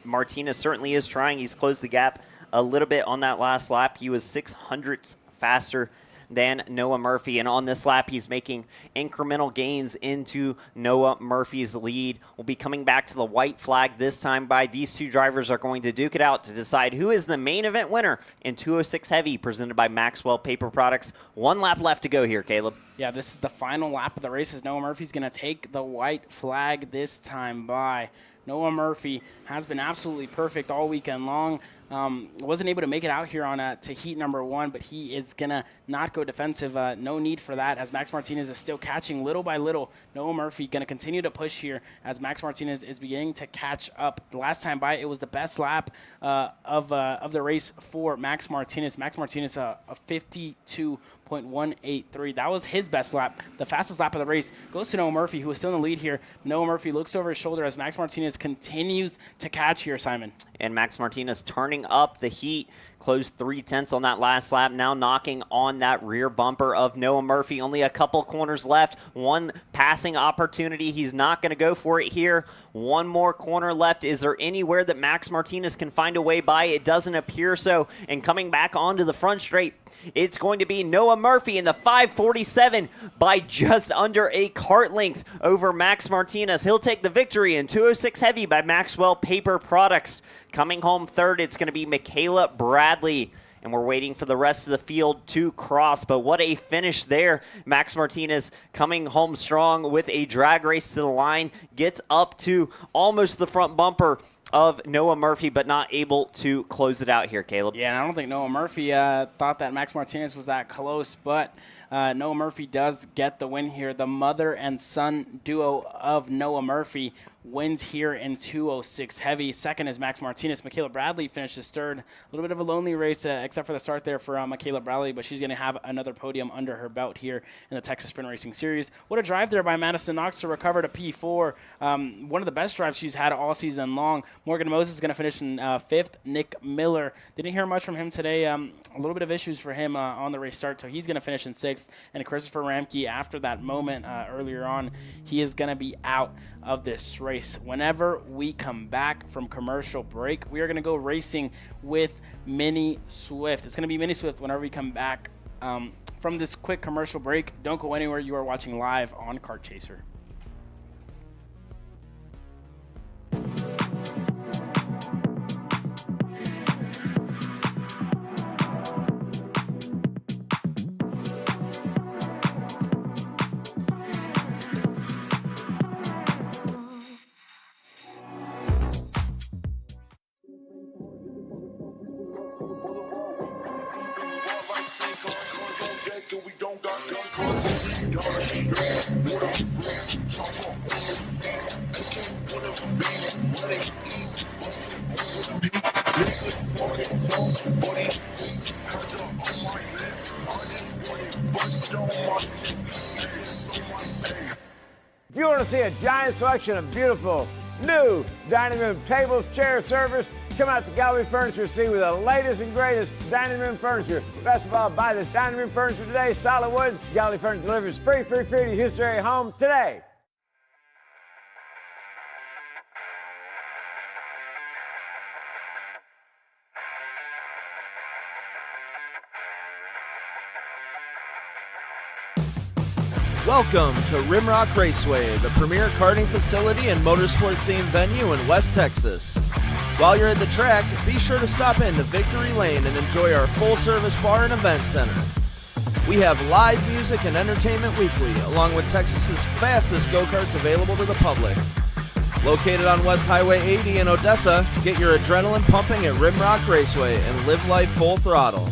Martinez certainly is trying. He's closed the gap a little bit on that last lap. He was 0.06 faster than Noah Murphy. And on this lap, he's making incremental gains into Noah Murphy's lead. We'll be coming back to the white flag this time by. These two drivers are going to duke it out to decide who is the main event winner in 206 Heavy, presented by Maxwell Paper Products. 1 lap left to go here, Caleb. Yeah, this is the final lap of the race as Noah Murphy's going to take the white flag this time by. Noah Murphy has been absolutely perfect all weekend long. Wasn't able to make it out here on to heat number 1, but he is going to not go defensive. No need for that as Max Martinez is still catching little by little. Noah Murphy going to continue to push here as Max Martinez is beginning to catch up. The last time by, it was the best lap of the race for Max Martinez. Max Martinez, a 52.183. That was his best lap. The fastest lap of the race goes to Noah Murphy, who is still in the lead here. Noah Murphy looks over his shoulder as Max Martinez continues to catch here, Simon. And Max Martinez turning up the heat, closed 0.3 on that last lap, now knocking on that rear bumper of Noah Murphy. Only a couple corners left, 1 passing opportunity. He's not going to go for it here. 1 more corner left. Is there anywhere that Max Martinez can find a way by? It doesn't appear so. And coming back onto the front straight, it's going to be Noah Murphy in the 5:47 by just under a kart length over Max Martinez. He'll take the victory in 206 Heavy by Maxwell Paper Products. Coming home third, it's going to be Michaela Bradley. And we're waiting for the rest of the field to cross. But what a finish there. Max Martinez coming home strong with a drag race to the line. Gets up to almost the front bumper of Noah Murphy, but not able to close it out here, Caleb. Yeah, and I don't think Noah Murphy thought that Max Martinez was that close, but Noah Murphy does get the win here. The mother and son duo of Noah Murphy wins here in 206 Heavy. Second is Max Martinez. Michaela Bradley finishes third. A little bit of a lonely race, except for the start there for Michaela Bradley, but she's going to have another podium under her belt here in the Texas Sprint Racing Series. What a drive there by Madison Knox to recover to P4. One of the best drives she's had all season long. Morgan Moses is going to finish in 5th. Nick Miller, didn't hear much from him today. A little bit of issues for him on the race start, so he's going to finish in 6th. And Christopher Ramke, after that moment earlier on, he is going to be out of this race. Whenever we come back from commercial break, we are going to go racing with Mini Swift. It's going to be Mini Swift whenever we come back from this quick commercial break. Don't go anywhere. You are watching live on Kart Chaser. If you want to see a giant selection of beautiful new dining room tables, chairs, servers, come out to Gallery Furniture to see with the latest and greatest dining room furniture. Best of all, buy this dining room furniture today, solid wood. Gallery Furniture delivers free to your Houston area home today. Welcome to Rimrock Raceway, the premier karting facility and motorsport-themed venue in West Texas. While you're at the track, be sure to stop into Victory Lane and enjoy our full-service bar and event center. We have live music and entertainment weekly, along with Texas's fastest go-karts available to the public. Located on West Highway 80 in Odessa, get your adrenaline pumping at Rimrock Raceway and live life full throttle.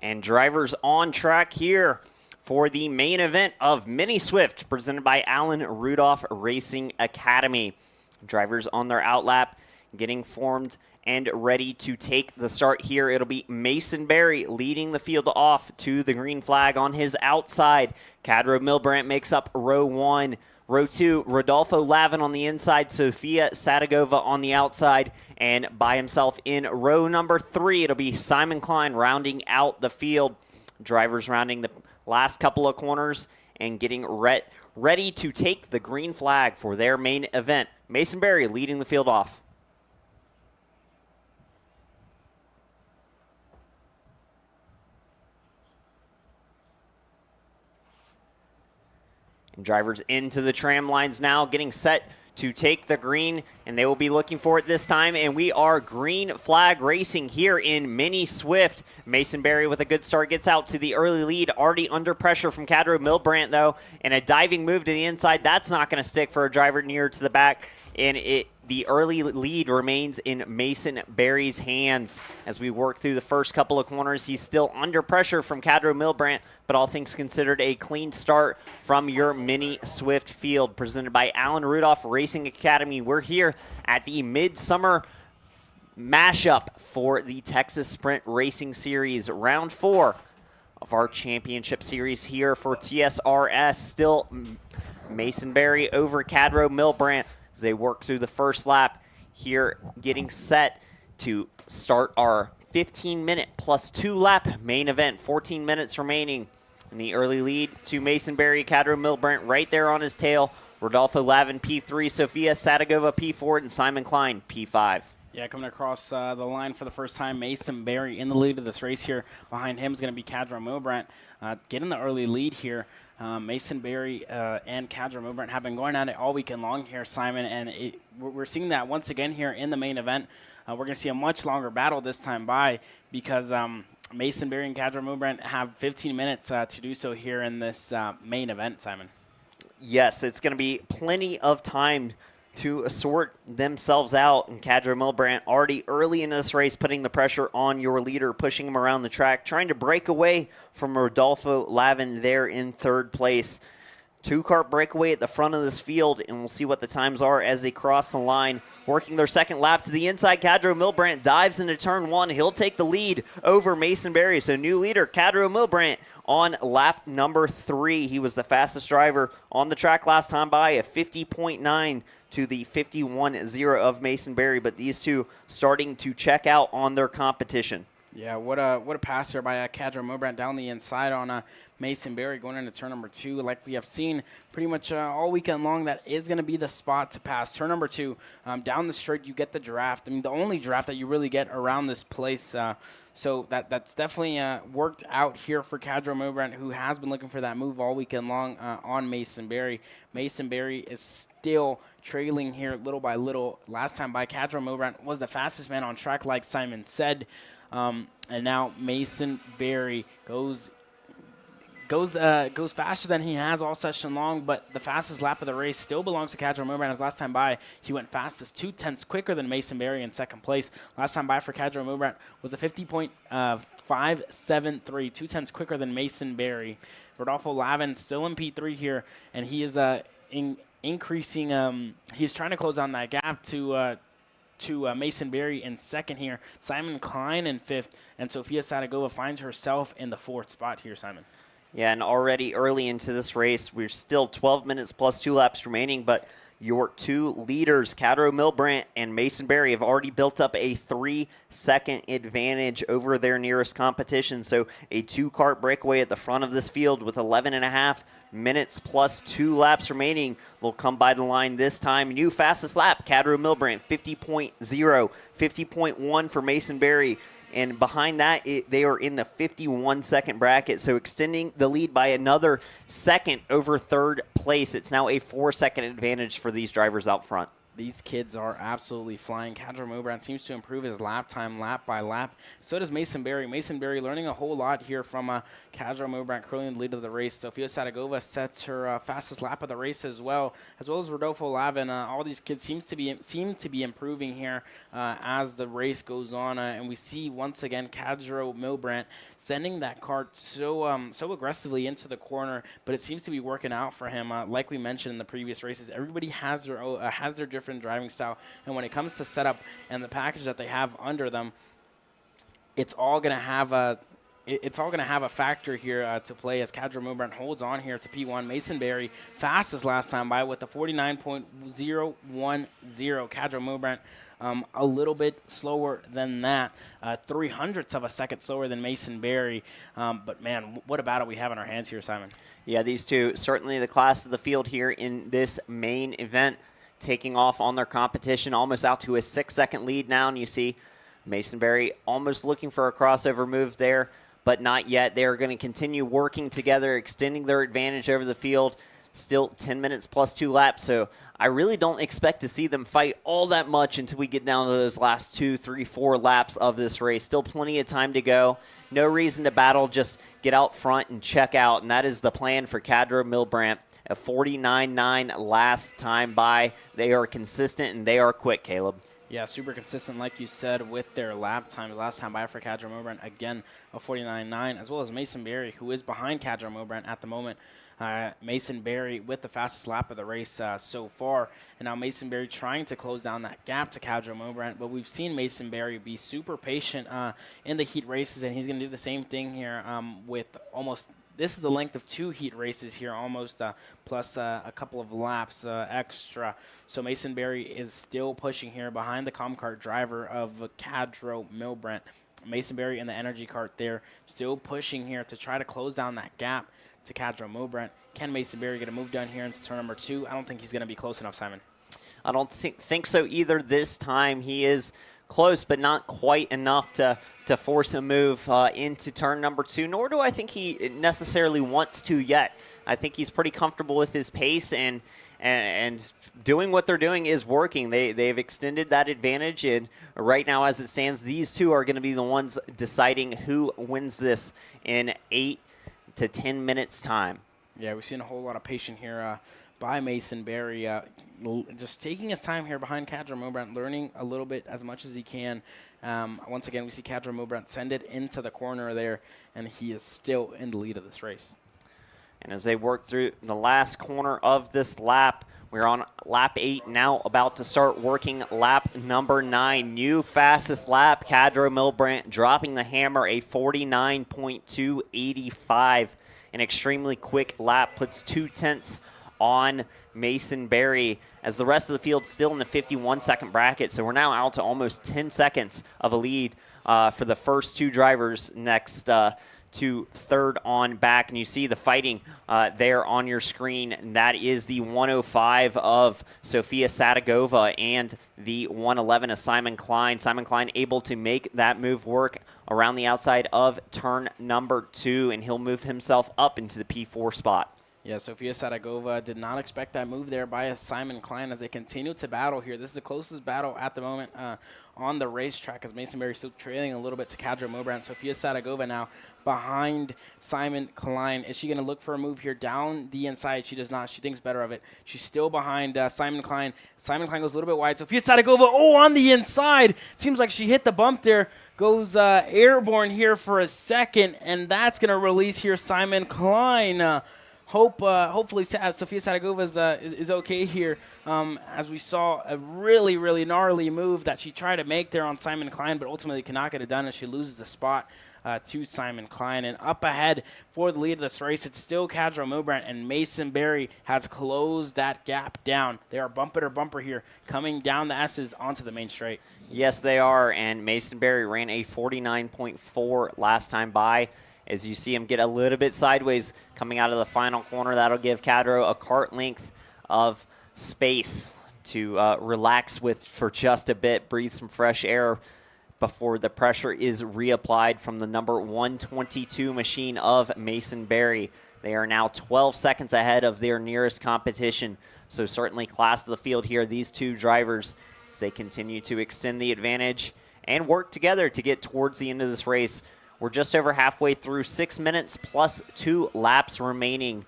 And drivers on track here for the main event of Mini Swift, presented by Alan Rudolph Racing Academy. Drivers on their outlap, getting formed and ready to take the start here. It'll be Mason Berry leading the field off to the green flag on his outside. Cadro Milbrandt makes up row 1. Row 2, Rodolfo Lavin on the inside, Sofia Sadagova on the outside, and by himself in row number 3, it'll be Simon Klein rounding out the field. Drivers rounding the last couple of corners and getting ready to take the green flag for their main event. Mason Berry leading the field off. And drivers into the tram lines now, getting set to take the green, and they will be looking for it this time. And we are green flag racing here in Mini Swift. Mason Berry with a good start gets out to the early lead, already under pressure from Cadro Milbrandt though, and a diving move to the inside. That's not going to stick for a driver near to the back, and the early lead remains in Mason Berry's hands. As we work through the first couple of corners, he's still under pressure from Cadro Milbrandt, but all things considered, a clean start from your Mini Swift field, presented by Alan Rudolph Racing Academy. We're here at the Midsummer Mashup for the Texas Sprint Racing Series, round 4 of our championship series here for TSRS. Still Mason Berry over Cadro Milbrandt as they work through the first lap here, getting set to start our 15-minute plus 2-lap main event. 14 minutes remaining in the early lead to Mason Berry. Cadro Milbrandt right there on his tail. Rodolfo Lavin P3, Sofia Sadagova P4, and Simon Klein P5. Yeah, coming across the line for the first time, Mason Berry in the lead of this race here. Behind him is going to be Cadro Milbrandt getting the early lead here. Mason Berry and Cadro Milbrandt have been going at it all weekend long here, Simon, and we're seeing that once again here in the main event. We're going to see a much longer battle this time by because Mason Berry and Cadro Milbrandt have 15 minutes to do so here in this main event, Simon. Yes, it's going to be plenty of time to sort themselves out, and Cadro Milbrandt already early in this race putting the pressure on your leader, pushing him around the track, trying to break away from Rodolfo Lavin there in third place. 2-kart breakaway at the front of this field, and we'll see what the times are as they cross the line. Working their second lap to the inside, Cadro Milbrandt dives into turn 1. He'll take the lead over Mason Berry. So new leader, Cadro Milbrandt, on lap number 3. He was the fastest driver on the track last time by, a 50.9 to the 51.0 of Mason Berry, but these two starting to check out on their competition. Yeah, what a pass here by Kadra Mobrandt down the inside on Mason Berry going into turn number 2. Like we have seen pretty much all weekend long, that is going to be the spot to pass. Turn number 2, down the straight, you get the draft. I mean, the only draft that you really get around this place. So that's definitely worked out here for Kadra Mobrandt, who has been looking for that move all weekend long on Mason Berry. Mason Berry is still trailing here little by little. Last time by, Kadra Mobrandt was the fastest man on track, like Simon said. And now Mason Berry goes faster than he has all session long, but the fastest lap of the race still belongs to Kadra Mobrandt. As last time by, he went fastest 2/10 quicker than Mason Berry in second place. Last time by for Kadra Mobrandt was a 50.573, 2/10 quicker than Mason Berry. Rodolfo Lavin still in P3 here, and he is increasing. He's trying to close down that gap to Mason Berry in second here. Simon Klein in fifth, and Sofia Sadagova finds herself in the fourth spot here, Simon. Yeah, and already early into this race, we're still 12 minutes plus 2 laps remaining, but your 2 leaders, Kadra Mobrandt and Mason Berry, have already built up a 3-second advantage over their nearest competition. So a 2-kart breakaway at the front of this field with 11.5 minutes plus 2 laps remaining will come by the line this time. New fastest lap, Kadra Mobrandt, 50.0, 50.1 for Mason Berry. And behind that, they are in the 51-second bracket, so extending the lead by another second over third place. It's now a 4-second advantage for these drivers out front. These kids are absolutely flying. Kadra Mobrandt seems to improve his lap time lap by lap. So does Mason Berry. Mason Berry learning a whole lot here from Kadra Mobrandt curling the lead of the race. Sofia Sadagova sets her fastest lap of the race as well as Rodolfo Lavin. All these kids seem to be improving here as the race goes on. And we see once again Kadra Mobrandt sending that kart so aggressively into the corner, but it seems to be working out for him. Like we mentioned in the previous races, everybody has their different driving style, and when it comes to setup and the package that they have under them, it's all going to have a factor here to play as Kadra Mobrandt holds on here to P1. Mason Berry fastest last time by with the 49.010. Kadra Mobrandt a little bit slower than that, 0.03 of a second slower than Mason Berry. But man, what a battle we have in our hands here, Simon. Yeah, these two certainly the class of the field here in this main event, taking off on their competition, almost out to a 6-second lead now. And you see Mason Berry almost looking for a crossover move there, but not yet. They are going to continue working together, extending their advantage over the field. Still 10 minutes plus 2 laps, so I really don't expect to see them fight all that much until we get down to those last 2, 3, 4 laps of this race. Still plenty of time to go. No reason to battle, just get out front and check out, and that is the plan for Kadra Mobrandt. A 49.9 last time by. They are consistent and they are quick, Caleb. Yeah, super consistent, like you said, with their lap times. Last time by for Kadra Mobrandt, again, a 49.9, as well as Mason Berry, who is behind Kadra Mobrandt at the moment. Mason Berry with the fastest lap of the race so far. And now Mason Berry trying to close down that gap to Kadra Mobrandt. But we've seen Mason Berry be super patient in the heat races, and he's going to do the same thing here with almost – this is the length of 2 heat races here, almost, plus a couple of laps extra. So Mason Berry is still pushing here behind the Comcart driver of Kadra Mobrandt. Mason Berry in the energy cart there, still pushing here to try to close down that gap to Kadra Mobrandt. Can Mason Berry get a move done here into turn number 2? I don't think he's going to be close enough, Simon. I don't think so either this time. He is close, but not quite enough to force a move into turn number 2, nor do I think he necessarily wants to yet. I think he's pretty comfortable with his pace, and doing what they're doing is working. They've extended that advantage, and right now as it stands, these two are going to be the ones deciding who wins this in 8 to 10 minutes time. Yeah, we've seen a whole lot of patience here by Mason Berry, just taking his time here behind Kadra Mobrandt, learning a little bit as much as he can. Once again, we see Kadra Mobrandt send it into the corner there, and he is still in the lead of this race. And as they work through the last corner of this lap, we're on lap 8 now, about to start working lap number 9. New fastest lap, Kadra Mobrandt dropping the hammer, a 49.285. An extremely quick lap, puts 0.2 on Mason Berry, as the rest of the field still in the 51-second bracket. So we're now out to almost 10 seconds of a lead for the first two drivers next to third on back. And you see the fighting there on your screen. And that is the 105 of Sofia Sadagova and the 111 of Simon Klein. Simon Klein able to make that move work around the outside of turn number 2, and he'll move himself up into the P4 spot. Yeah, Sofia Sadagova did not expect that move there by Simon Klein as they continue to battle here. This is the closest battle at the moment on the racetrack, as Mason Berry still trailing a little bit to Kadra Mobrandt. Sofia Sadagova now behind Simon Klein. Is she going to look for a move here down the inside? She does not. She thinks better of it. She's still behind Simon Klein. Simon Klein goes a little bit wide. Sofia Sadagova, on the inside. Seems like she hit the bump there. Goes airborne here for a second, and that's going to release here Simon Klein. Hopefully Sofia Sadagova is okay here, as we saw a really, really gnarly move that she tried to make there on Simon Klein, but ultimately cannot get it done as she loses the spot to Simon Klein. And up ahead for the lead of this race, it's still Kadra Mobrandt, and Mason Berry has closed that gap down. They are bumper to bumper here, coming down the S's onto the main straight. Yes, they are, and Mason Berry ran a 49.4 last time by. As you see him get a little bit sideways coming out of the final corner, that'll give Kadro a kart length of space to relax with for just a bit, breathe some fresh air before the pressure is reapplied from the number 122 machine of Mason Berry. They are now 12 seconds ahead of their nearest competition, so certainly class of the field here, these two drivers, as they continue to extend the advantage and work together to get towards the end of this race. We're just over halfway through, 6 minutes plus 2 laps remaining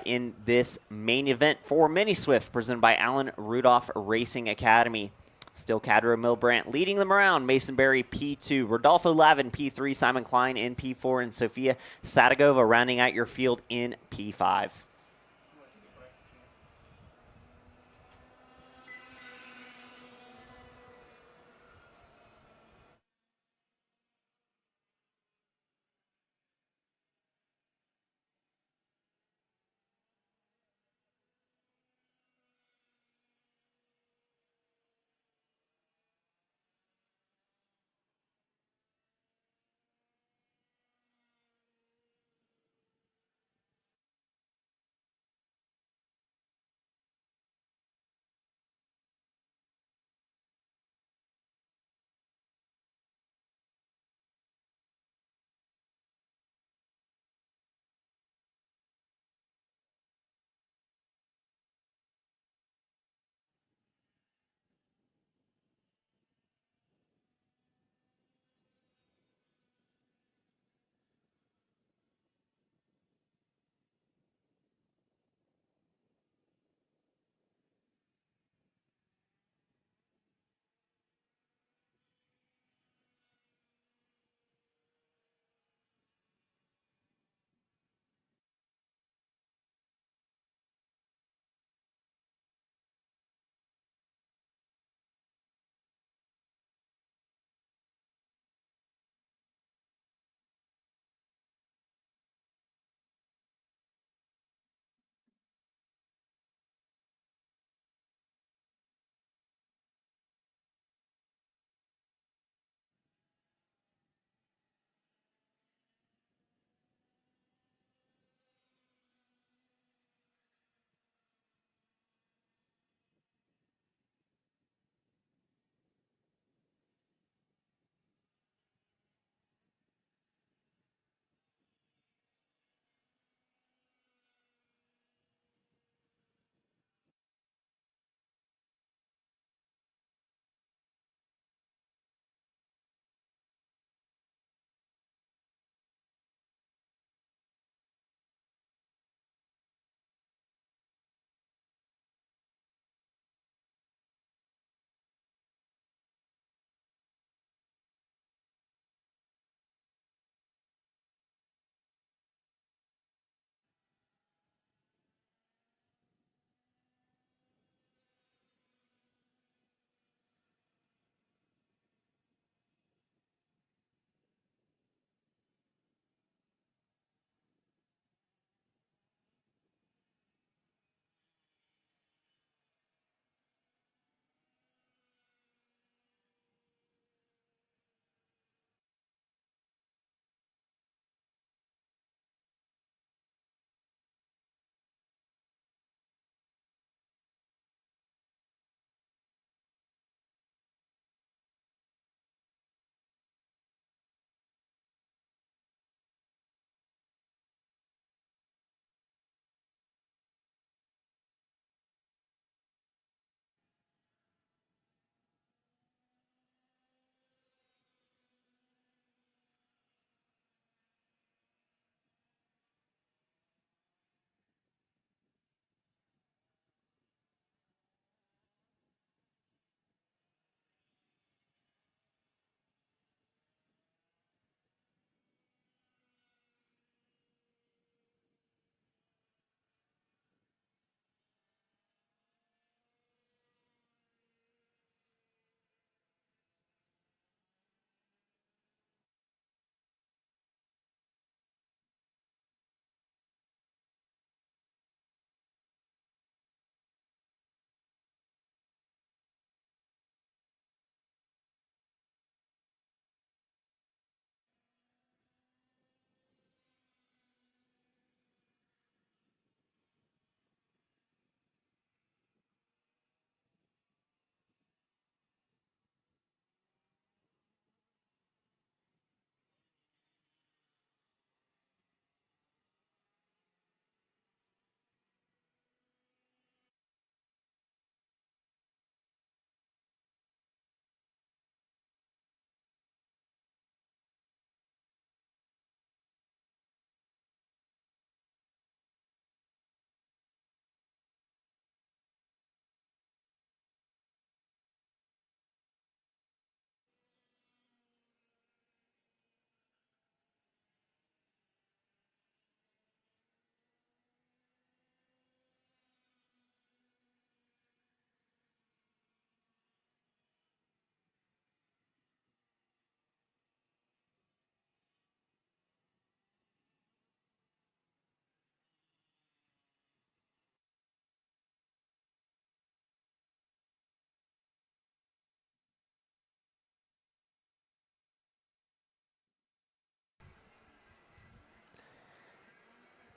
in this main event for Mini Swift, presented by Allen Rudolph Racing Academy. Still Kadra Milbrandt leading them around. Mason Berry P2, Rodolfo Lavin P3, Simon Klein in P4, and Sofia Sadagova rounding out your field in P5.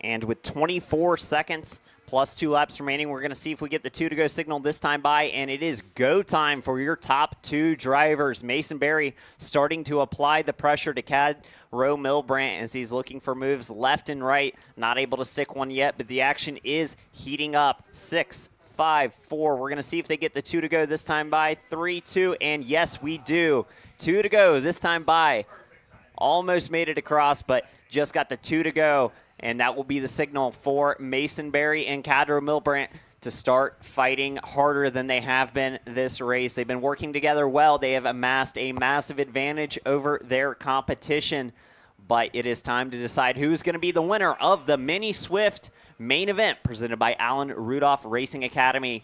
And with 24 seconds plus 2 laps remaining, we're going to see if we get the 2 to go signal this time by, and it is go time for your top 2 drivers. Mason Berry starting to apply the pressure to Cadro Milbrandt as he's looking for moves left and right. Not able to stick one yet, but the action is heating up. 6, 5, 4. We're going to see if they get the 2 to go this time by. 3, 2, and yes, we do. 2 to go this time by. Almost made it across, but just got the 2 to go. And that will be the signal for Mason Berry and Cadro Milbrandt to start fighting harder than they have been this race. They've been working together well. They have amassed a massive advantage over their competition. But it is time to decide who's going to be the winner of the Mini Swift main event presented by Alan Rudolph Racing Academy.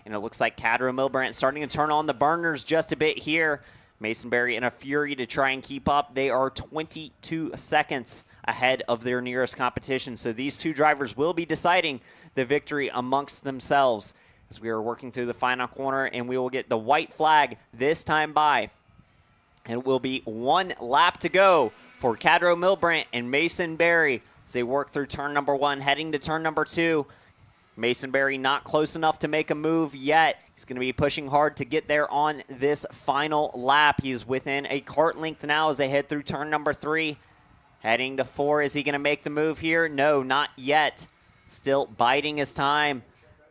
And it looks like Cadro Milbrandt starting to turn on the burners just a bit here. Mason Berry in a fury to try and keep up. They are 22 seconds ahead of their nearest competition. So these 2 drivers will be deciding the victory amongst themselves as we are working through the final corner, and we will get the white flag this time by. And it will be 1 lap to go for Cadro Milbrandt and Mason Berry as they work through turn number 1, heading to turn number 2. Mason Berry not close enough to make a move yet. He's going to be pushing hard to get there on this final lap. He's within a kart length now as they head through turn number 3. Heading to 4, is he going to make the move here? No, not yet. Still biding his time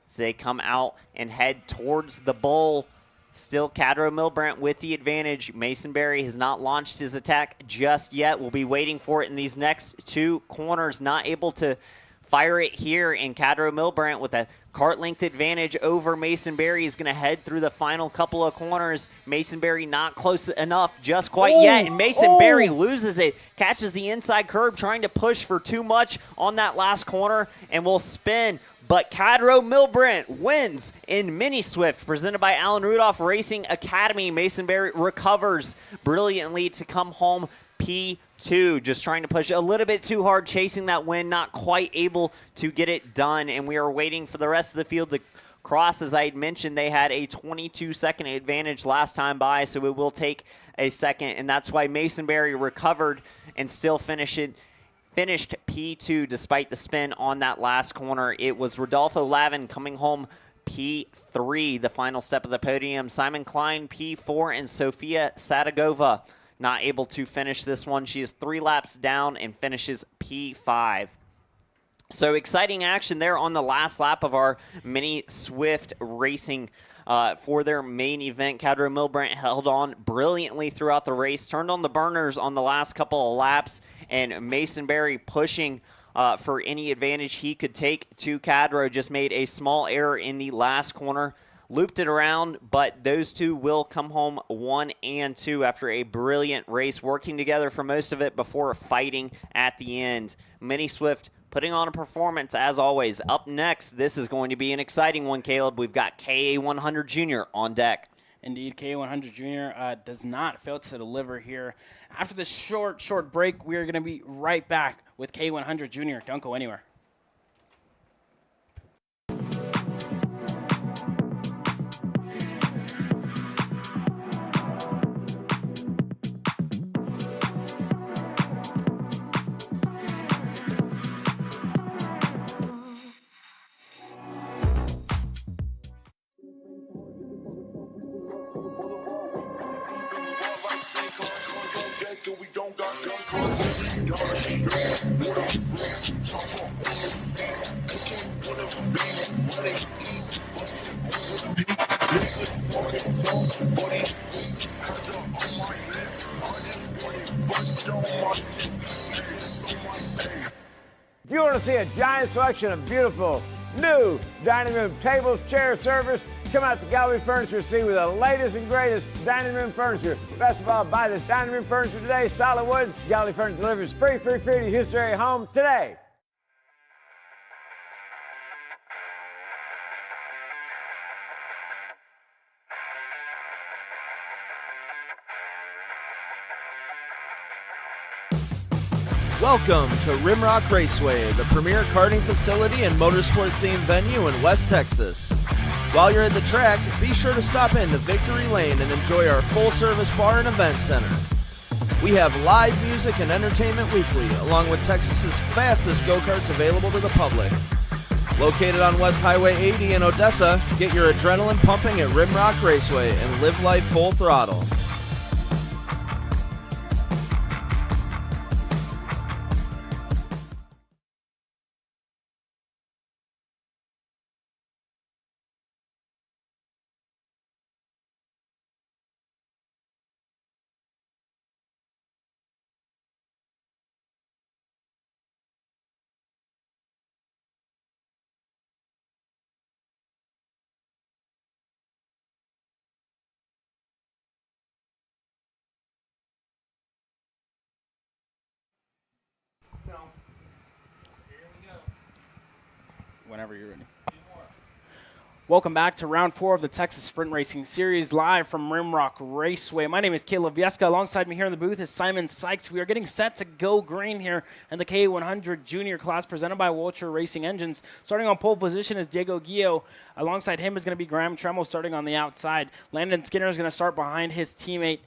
as they come out and head towards the bowl. Still Cadro Milbrandt with the advantage. Mason Berry has not launched his attack just yet. We'll be waiting for it in these next 2 corners. Not able to fire it here, and Cadro Milbrandt with a kart length advantage over Mason Berry is going to head through the final couple of corners. Mason Berry not close enough just quite yet, and Mason Berry loses it, catches the inside curb, trying to push for too much on that last corner, and will spin. But Cadro Milbrandt wins in Mini Swift, presented by Alan Rudolph Racing Academy. Mason Berry recovers brilliantly to come home P2, just trying to push a little bit too hard, chasing that win, not quite able to get it done. And we are waiting for the rest of the field to cross. As I had mentioned, they had a 22-second advantage last time by, so it will take a second. And that's why Mason Berry recovered and still finished P2 despite the spin on that last corner. It was Rodolfo Lavin coming home P3, the final step of the podium. Simon Klein P4, and Sofia Sadagova not able to finish this one. She is 3 laps down and finishes P5. So exciting action there on the last lap of our Mini Swift racing for their main event. Cadro Milbrandt held on brilliantly throughout the race, turned on the burners on the last couple of laps, and Mason Berry pushing for any advantage he could take to Cadro. Just made a small error in the last corner, looped it around, but those 2 will come home 1 and 2 after a brilliant race, working together for most of it before fighting at the end. Mini Swift putting on a performance as always. Up next, this is going to be an exciting one, Caleb. We've got KA100 Jr. on deck. Indeed, KA100 Jr. Does not fail to deliver here. After this short break, we are going to be right back with KA100 Jr. Don't go anywhere. If you want to see a giant selection of beautiful new dining room tables, chairs, service, come out to Gallery Furniture see with the latest and greatest dining room furniture. Best of all, buy this dining room furniture today, solid wood. Gallery Furniture delivers free to Houston area home today. Welcome to Rimrock Raceway, the premier karting facility and motorsport-themed venue in West Texas. While you're at the track, be sure to stop in to Victory Lane and enjoy our full-service bar and event center. We have live music and entertainment weekly, along with Texas's fastest go-karts available to the public. Located on West Highway 80 in Odessa, get your adrenaline pumping at Rimrock Raceway and live life full throttle. Whenever you're ready. Welcome back to round 4 of the Texas Sprint Racing Series, live from Rimrock Raceway. My name is Caleb Vieska. Alongside me here in the booth is Simon Sykes. We are getting set to go green here in the K100 Junior class presented by Walter Racing Engines. Starting on pole position is Diego Guillo. Alongside him is going to be Graham Tremmel starting on the outside. Landon Skinner is going to start behind his teammate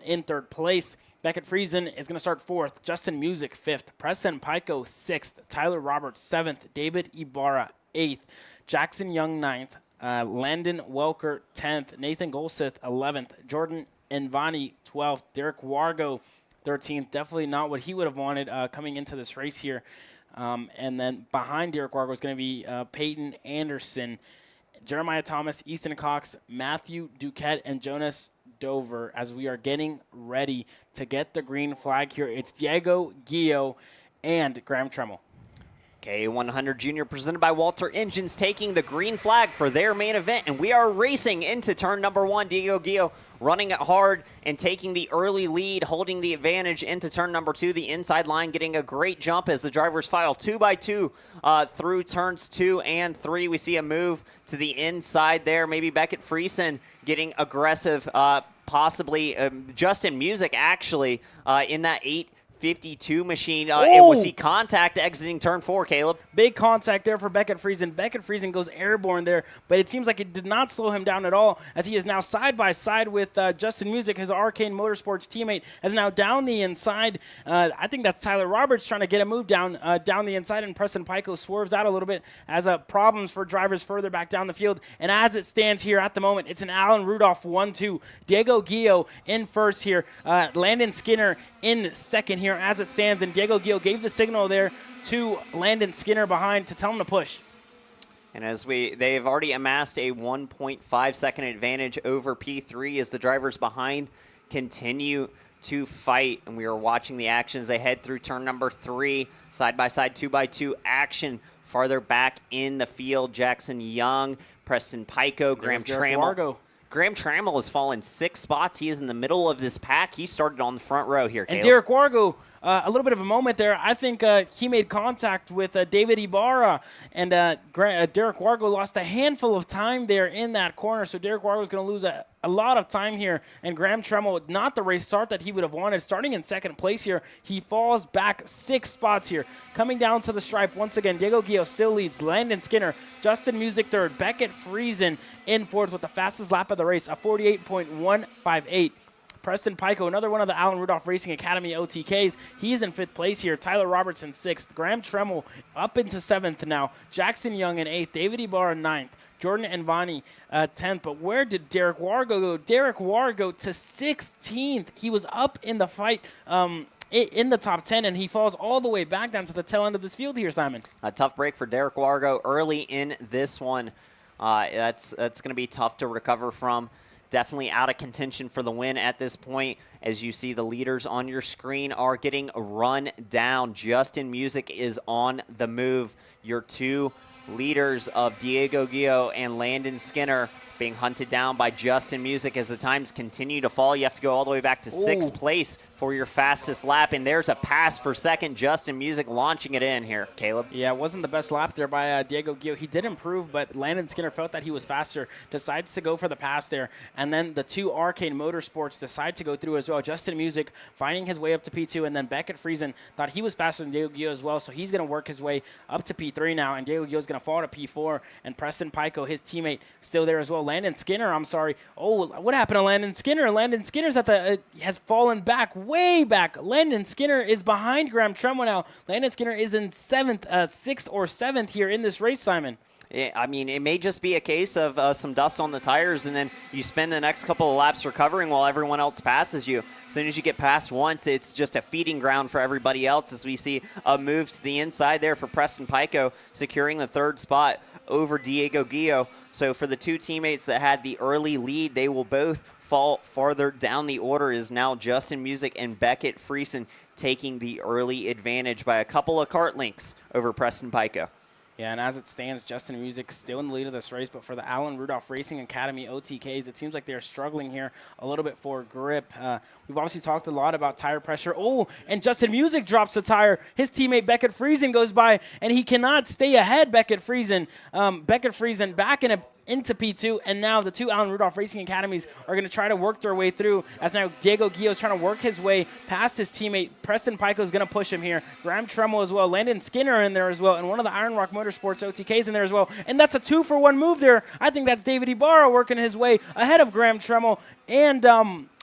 in third place. Beckett Friesen is going to start 4th. Justin Music 5th. Preston Pico 6th. Tyler Roberts 7th. David Ibarra 8th. Jackson Young 9th. Landon Welker 10th. Nathan Golseth 11th. Jordan Envani 12th. Derek Wargo 13th. Definitely not what he would have wanted coming into this race here. And then behind Derek Wargo is going to be Peyton Anderson, Jeremiah Thomas, Easton Cox, Matthew Duquette, and Jonas Dover as we are getting ready to get the green flag here. It's Diego Guillo and Graham Tremmel. K100 Junior presented by Walter Engines taking the green flag for their main event, and we are racing into turn number 1. Diego Guillo running it hard and taking the early lead, holding the advantage into turn number 2. The inside line getting a great jump as the drivers file 2 by 2 through turns 2 and 3. We see a move to the inside there. Maybe Beckett Friesen getting aggressive, possibly Justin Music actually in that 852 machine. And we see contact exiting turn 4, Caleb. Big contact there for Beckett Friesen. Beckett Friesen goes airborne there, but it seems like it did not slow him down at all as he is now side by side with Justin Music, his Arcane Motorsports teammate, as now down the inside. I think that's Tyler Roberts trying to get a move down the inside, and Preston Pico swerves out a little bit as problems for drivers further back down the field. And as it stands here at the moment, it's an Alan Rudolph 1-2. Diego Guillo in first here. Landon Skinner in second here as it stands, and Diego Guillo gave the signal there to Landon Skinner behind to tell him to push. And as they've already amassed a 1.5 second advantage over P3 as the drivers behind continue to fight, and we are watching the action as they head through turn number 3, side by side 2 by 2 action. Farther back in the field, Jackson Young, Preston Pico, Graham Trammell. Graham Trammell has fallen 6 spots. He is in the middle of this pack. He started on the front row here, And Caleb. Derek Wargo, a little bit of a moment there. I think he made contact with David Ibarra, and Derek Wargo lost a handful of time there in that corner. So Derek Wargo is going to lose a lot of time here. And Graham Tremmel, not the race start that he would have wanted. Starting in second place here, he falls back 6 spots here. Coming down to the stripe once again, Diego Guillo still leads. Landon Skinner, Justin Music third, Beckett Friesen in fourth with the fastest lap of the race, a 48.158. Preston Pico, another one of the Alan Rudolph Racing Academy OTKs. He's in 5th place here. Tyler Roberts in 6th. Graham Tremmel up into 7th now. Jackson Young in 8th. David Ibarra 9th. Jordan Envani 10th. But where did Derek Wargo go? Derek Wargo to 16th. He was up in the fight in the top 10, and he falls all the way back down to the tail end of this field here, Simon. A tough break for Derek Wargo early in this one. That's going to be tough to recover from. Definitely out of contention for the win at this point. As you see, the leaders on your screen are getting run down. Justin Music is on the move. Your 2 leaders of Diego Guillo and Landon Skinner being hunted down by Justin Music as the times continue to fall. You have to go all the way back to 6th place for your fastest lap, and there's a pass for second. Justin Music launching it in here, Caleb. Yeah, it wasn't the best lap there by Diego Guillo. He did improve, but Landon Skinner felt that he was faster, decides to go for the pass there, and then the 2 Arcane Motorsports decide to go through as well. Justin Music finding his way up to P2, and then Beckett Friesen thought he was faster than Diego Guillo as well, so he's going to work his way up to P3 now, and Diego Guillo is going to fall to P4, and Preston Pico, his teammate, still there as well. Landon Skinner, I'm sorry. Oh, what happened to Landon Skinner? Landon Skinner's at the has fallen back, way back. Landon Skinner is behind Graham Tremble now. Landon Skinner is in 6th or 7th here in this race, Simon. I mean, it may just be a case of some dust on the tires, and then you spend the next couple of laps recovering while everyone else passes you. As soon as you get past once, it's just a feeding ground for everybody else, as we see a move to the inside there for Preston Pico, securing the 3rd spot over Diego Guillo. So for the 2 teammates that had the early lead, they will both fall farther down the order. Is now Justin Music and Beckett Friesen taking the early advantage by a couple of kart links over Preston Pico. Yeah, and as it stands, Justin Music still in the lead of this race, but for the Alan Rudolph Racing Academy OTKs, it seems like they're struggling here a little bit for grip. We've obviously talked a lot about tire pressure. Oh, and Justin Music drops the tire. His teammate Beckett Friesen goes by, and he cannot stay ahead, Beckett Friesen. Beckett Friesen back into P2, and now the 2 Alan Rudolph Racing Academies are going to try to work their way through, as now Diego Guillo is trying to work his way past his teammate. Preston Pico is going to push him here. Graham Tremble as well. Landon Skinner in there as well, and one of the Iron Rock Motorsports OTKs in there as well. And that's a 2-for-1 move there. I think that's David Ibarra working his way ahead of Graham Tremble and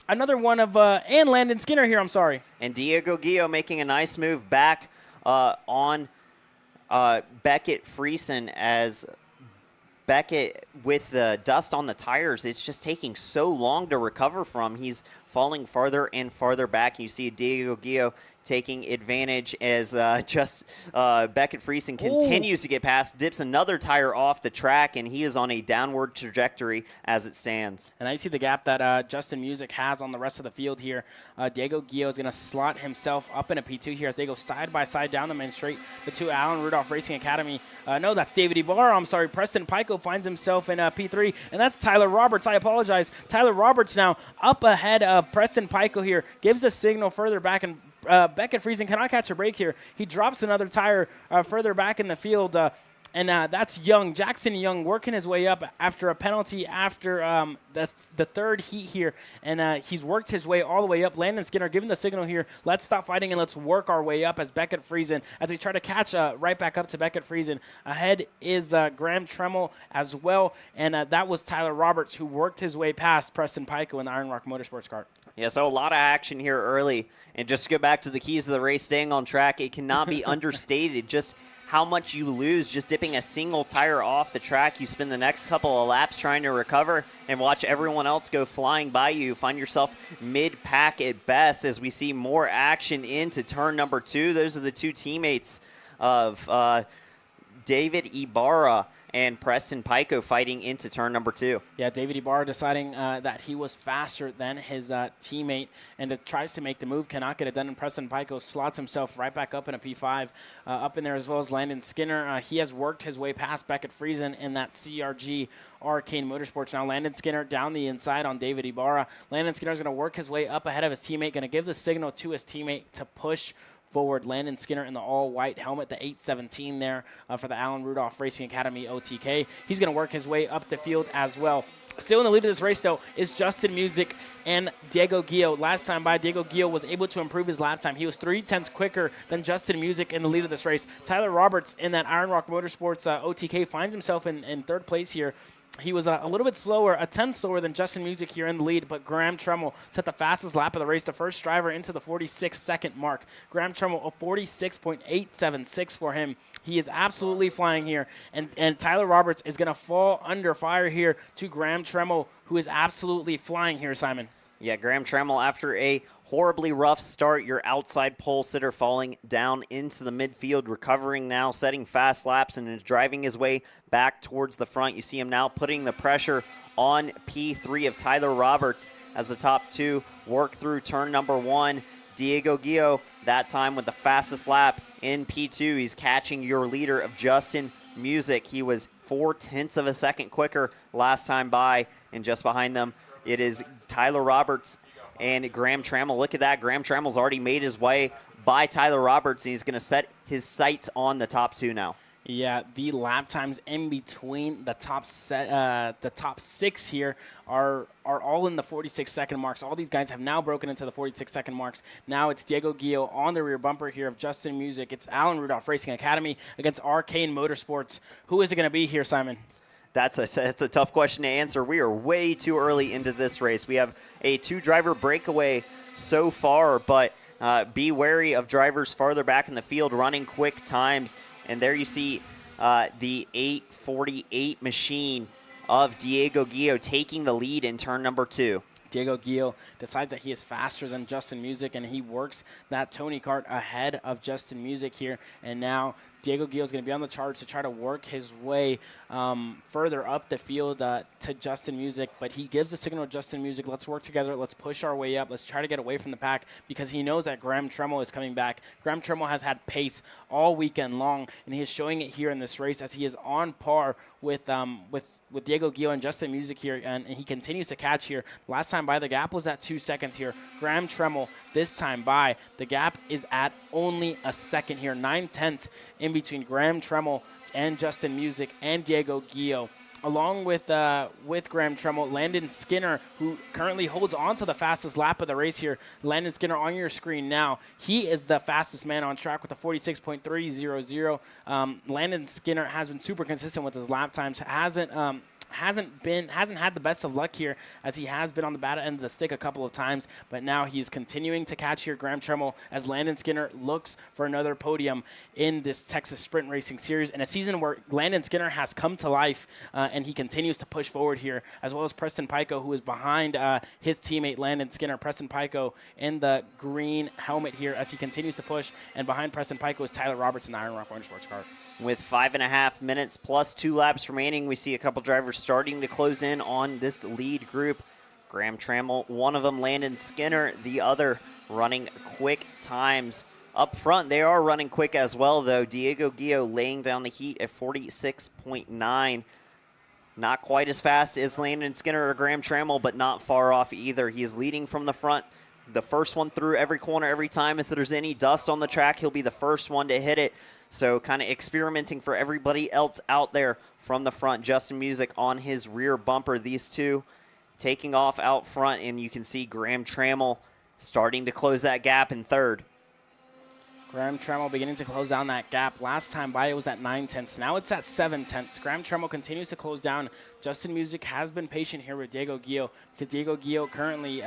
another one of and Landon Skinner here. I'm sorry. And Diego Guillo making a nice move back on Beckett Friesen, as Beckett, with the dust on the tires, it's just taking so long to recover from. He's falling farther and farther back. You see Diego Guillo taking advantage as Beckett Friesen continues to get past, dips another tire off the track, and he is on a downward trajectory as it stands. And I see the gap that Justin Music has on the rest of the field here. Diego Guillo is going to slot himself up in a P2 here as they go side by side down the main straight. The 2 Alan Rudolph Racing Academy. No, that's David Ibarra. I'm sorry. Preston Pico finds himself in P3, and that's Tyler Roberts. I apologize. Tyler Roberts now up ahead of Preston Pico here. Gives a signal further back, and Beckett Friesen cannot catch a break here. He drops another tire further back in the field. And that's Young, Jackson Young, working his way up after a penalty after that's the 3rd heat here. And he's worked his way all the way up. Landon Skinner giving the signal here. Let's stop fighting and let's work our way up as Beckett Friesen, as we try to catch right back up to Beckett Friesen. Ahead is Graham Tremble as well. And that was Tyler Roberts, who worked his way past Preston Pico in the Iron Rock Motorsports kart. Yeah, so a lot of action here early. And just to go back to the keys of the race, staying on track, it cannot be understated just how much you lose just dipping a single tire off the track. You spend the next couple of laps trying to recover and watch everyone else go flying by you. Find yourself mid-pack at best as we see more action into turn number 2. Those are the 2 teammates of David Ibarra and Preston Pico fighting into turn number 2. Yeah, David Ibarra deciding that he was faster than his teammate and tries to make the move, cannot get it done, and Preston Pico slots himself right back up in a P5. Up in there as well as Landon Skinner. He has worked his way past Beckett Friesen in that CRG Arcane Motorsports. Now Landon Skinner down the inside on David Ibarra. Landon Skinner is going to work his way up ahead of his teammate, going to give the signal to his teammate to push forward. Landon Skinner in the all-white helmet, the 817 there for the Alan Rudolph Racing Academy OTK. He's going to work his way up the field as well. Still in the lead of this race, though, is Justin Music and Diego Guillo. Last time by, Diego Guillo was able to improve his lap time. He was 0.3 quicker than Justin Music in the lead of this race. Tyler Roberts in that Iron Rock Motorsports OTK finds himself in 3rd place here. He was a little bit slower, a tenth slower than Justin Music here in the lead, but Graham Tremble set the fastest lap of the race, the first driver into the 46-second mark. Graham Tremble, a 46.876 for him. He is absolutely flying here, and Tyler Roberts is going to fall under fire here to Graham Tremble, who is absolutely flying here, Simon. Yeah, Graham Tremble, after a horribly rough start, your outside pole sitter falling down into the midfield, recovering now, setting fast laps, and is driving his way back towards the front. You see him now putting the pressure on P3 of Tyler Roberts as the top 2 work through turn number 1. Diego Guillo, that time with the fastest lap in P2. He's catching your leader of Justin Music. He was 0.4 of a second quicker last time by, and just behind them, it is Tyler Roberts and Graham Trammell. Look at that. Graham Trammell's already made his way by Tyler Roberts, and he's going to set his sights on the top 2 now. Yeah, the lap times in between the top 6 here are all in the 46-second marks. All these guys have now broken into the 46-second marks. Now it's Diego Guillo on the rear bumper here of Justin Music. It's Alan Rudolph Racing Academy against Arcane Motorsports. Who is it going to be here, Simon? That's a tough question to answer. We are way too early into this race. We have a 2-driver breakaway so far, but be wary of drivers farther back in the field running quick times. And there you see the 8:48 machine of Diego Gio taking the lead in turn number 2. Diego Gio decides that he is faster than Justin Music, and he works that Tony Kart ahead of Justin Music here. And now Diego Gio is going to be on the charge to try to work his way further up the field to Justin Music. But he gives the signal to Justin Music, let's work together, let's push our way up, let's try to get away from the pack, because he knows that Graham Tremmel is coming back. Graham Tremmel has had pace all weekend long, and he is showing it here in this race as he is on par with Diego Gio and Justin Music here, and he continues to catch here. Last time by, the gap was at 2 seconds here. Graham Tremmel, this time by, the gap is at only a second here. 9/10 in between Graham Tremmel and Justin Music and Diego Gio. Along with Graham Tremmel, Landon Skinner, who currently holds on to the fastest lap of the race here. Landon Skinner on your screen now. He is the fastest man on track with a 46.300. Landon Skinner has been super consistent with his lap times. Hasn't had the best of luck here, as he has been on the bad end of the stick a couple of times, but now he's continuing to catch here Graham Tremmel as Landon Skinner looks for another podium in this Texas Sprint Racing Series, in a season where Landon Skinner has come to life, and he continues to push forward here, as well as Preston Pico, who is behind his teammate Landon Skinner. Preston Pico in the green helmet here as he continues to push, and behind Preston Pico is Tyler Roberts in the Iron Rock Motorsports car. With 5.5 minutes plus 2 laps remaining, we see a couple drivers starting to close in on this lead group. Graham Trammell, one of them, Landon Skinner, the other, running quick times. Up front, they are running quick as well, though. Diego Gio laying down the heat at 46.9. Not quite as fast as Landon Skinner or Graham Trammell, but not far off either. He is leading from the front. The first one through every corner, every time. If there's any dust on the track, he'll be the first one to hit it. So kind of experimenting for everybody else out there from the front. Justin Music on his rear bumper. These two taking off out front, and you can see Graham Trammell starting to close that gap in third. Graham Trammell beginning to close down that gap. Last time by, it was at 9/10. Now it's at 7/10. Graham Trammell continues to close down. Justin Music has been patient here with Diego Gio, because Diego Gio currently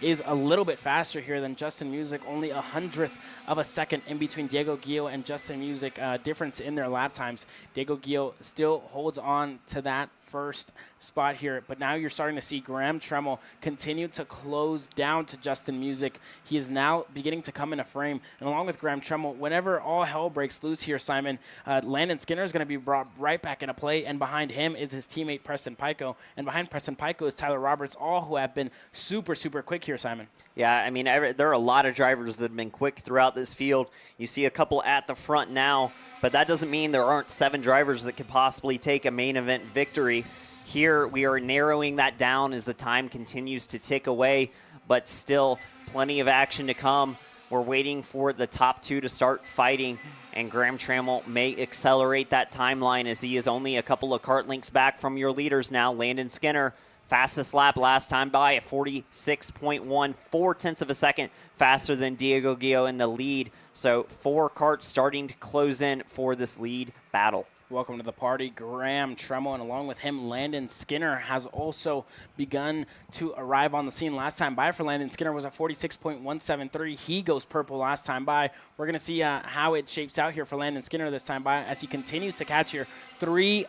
is a little bit faster here than Justin Music. Only 100th of a second in between Diego Gio and Justin Music, difference in their lap times. Diego Gio still holds on to that first spot here, but now you're starting to see Graham Trammell continue to close down to Justin Music. He is now beginning to come in a frame, and along with Graham Trammell, whenever all hell breaks loose here, Simon, Landon Skinner is going to be brought right back into play, and behind him is his teammate Preston Pico, and behind Preston Pico is Tyler Roberts, all who have been super, super quick here, Simon. Yeah, I mean, there are a lot of drivers that have been quick throughout this field. You see a couple at the front now, but that doesn't mean there aren't 7 drivers that could possibly take a main event victory. Here we are narrowing that down as the time continues to tick away, but still plenty of action to come. We're waiting for the top 2 to start fighting, and Graham Trammell may accelerate that timeline as he is only a couple of kart links back from your leaders now. Landon Skinner, fastest lap last time by at 46.1, 4/10 of a second faster than Diego Gio in the lead. So 4 karts starting to close in for this lead battle. Welcome to the party, Graham Trammell, and along with him, Landon Skinner has also begun to arrive on the scene. Last time by for Landon Skinner was a 46.173. He goes purple last time by. We're going to see how it shapes out here for Landon Skinner this time by as he continues to catch here. 3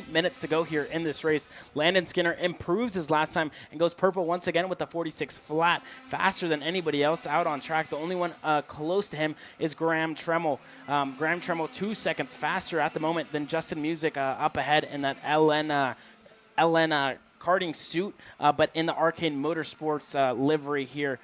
minutes to go here in this race. Landon Skinner improves his last time and goes purple once again with the 46 flat, faster than anybody else out on track. The only one close to him is Graham Trammell. Graham Trammell 2 seconds faster at the moment than Justin Music up ahead in that LN karting suit, but in the Arcane Motorsports livery here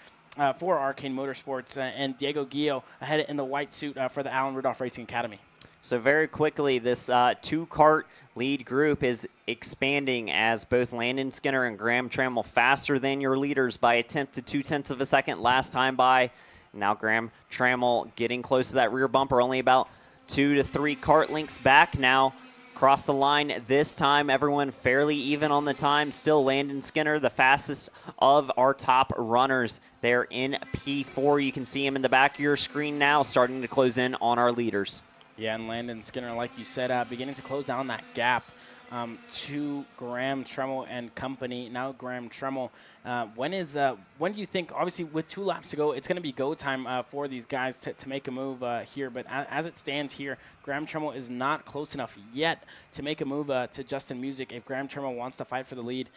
for Arcane Motorsports, and Diego Gio ahead in the white suit for the Allen Rudolph Racing Academy. So very quickly, this 2-kart lead group is expanding as both Landon Skinner and Graham Trammell faster than your leaders by 1/10 to 2/10 of a second last time by. Now Graham Trammell getting close to that rear bumper, only about 2 to 3 kart links back now. Across the line this time, everyone fairly even on the time. Still Landon Skinner, the fastest of our top runners there in P4. You can see him in the back of your screen now, starting to close in on our leaders. Yeah, and Landon Skinner, like you said, beginning to close down that gap to Graham Tremmel and company. Now Graham Tremmel, when do you think, obviously with 2 laps to go, it's going to be go time for these guys to make a move here. But as it stands here, Graham Tremmel is not close enough yet to make a move to Justin Music. If Graham Tremmel wants to fight for the lead,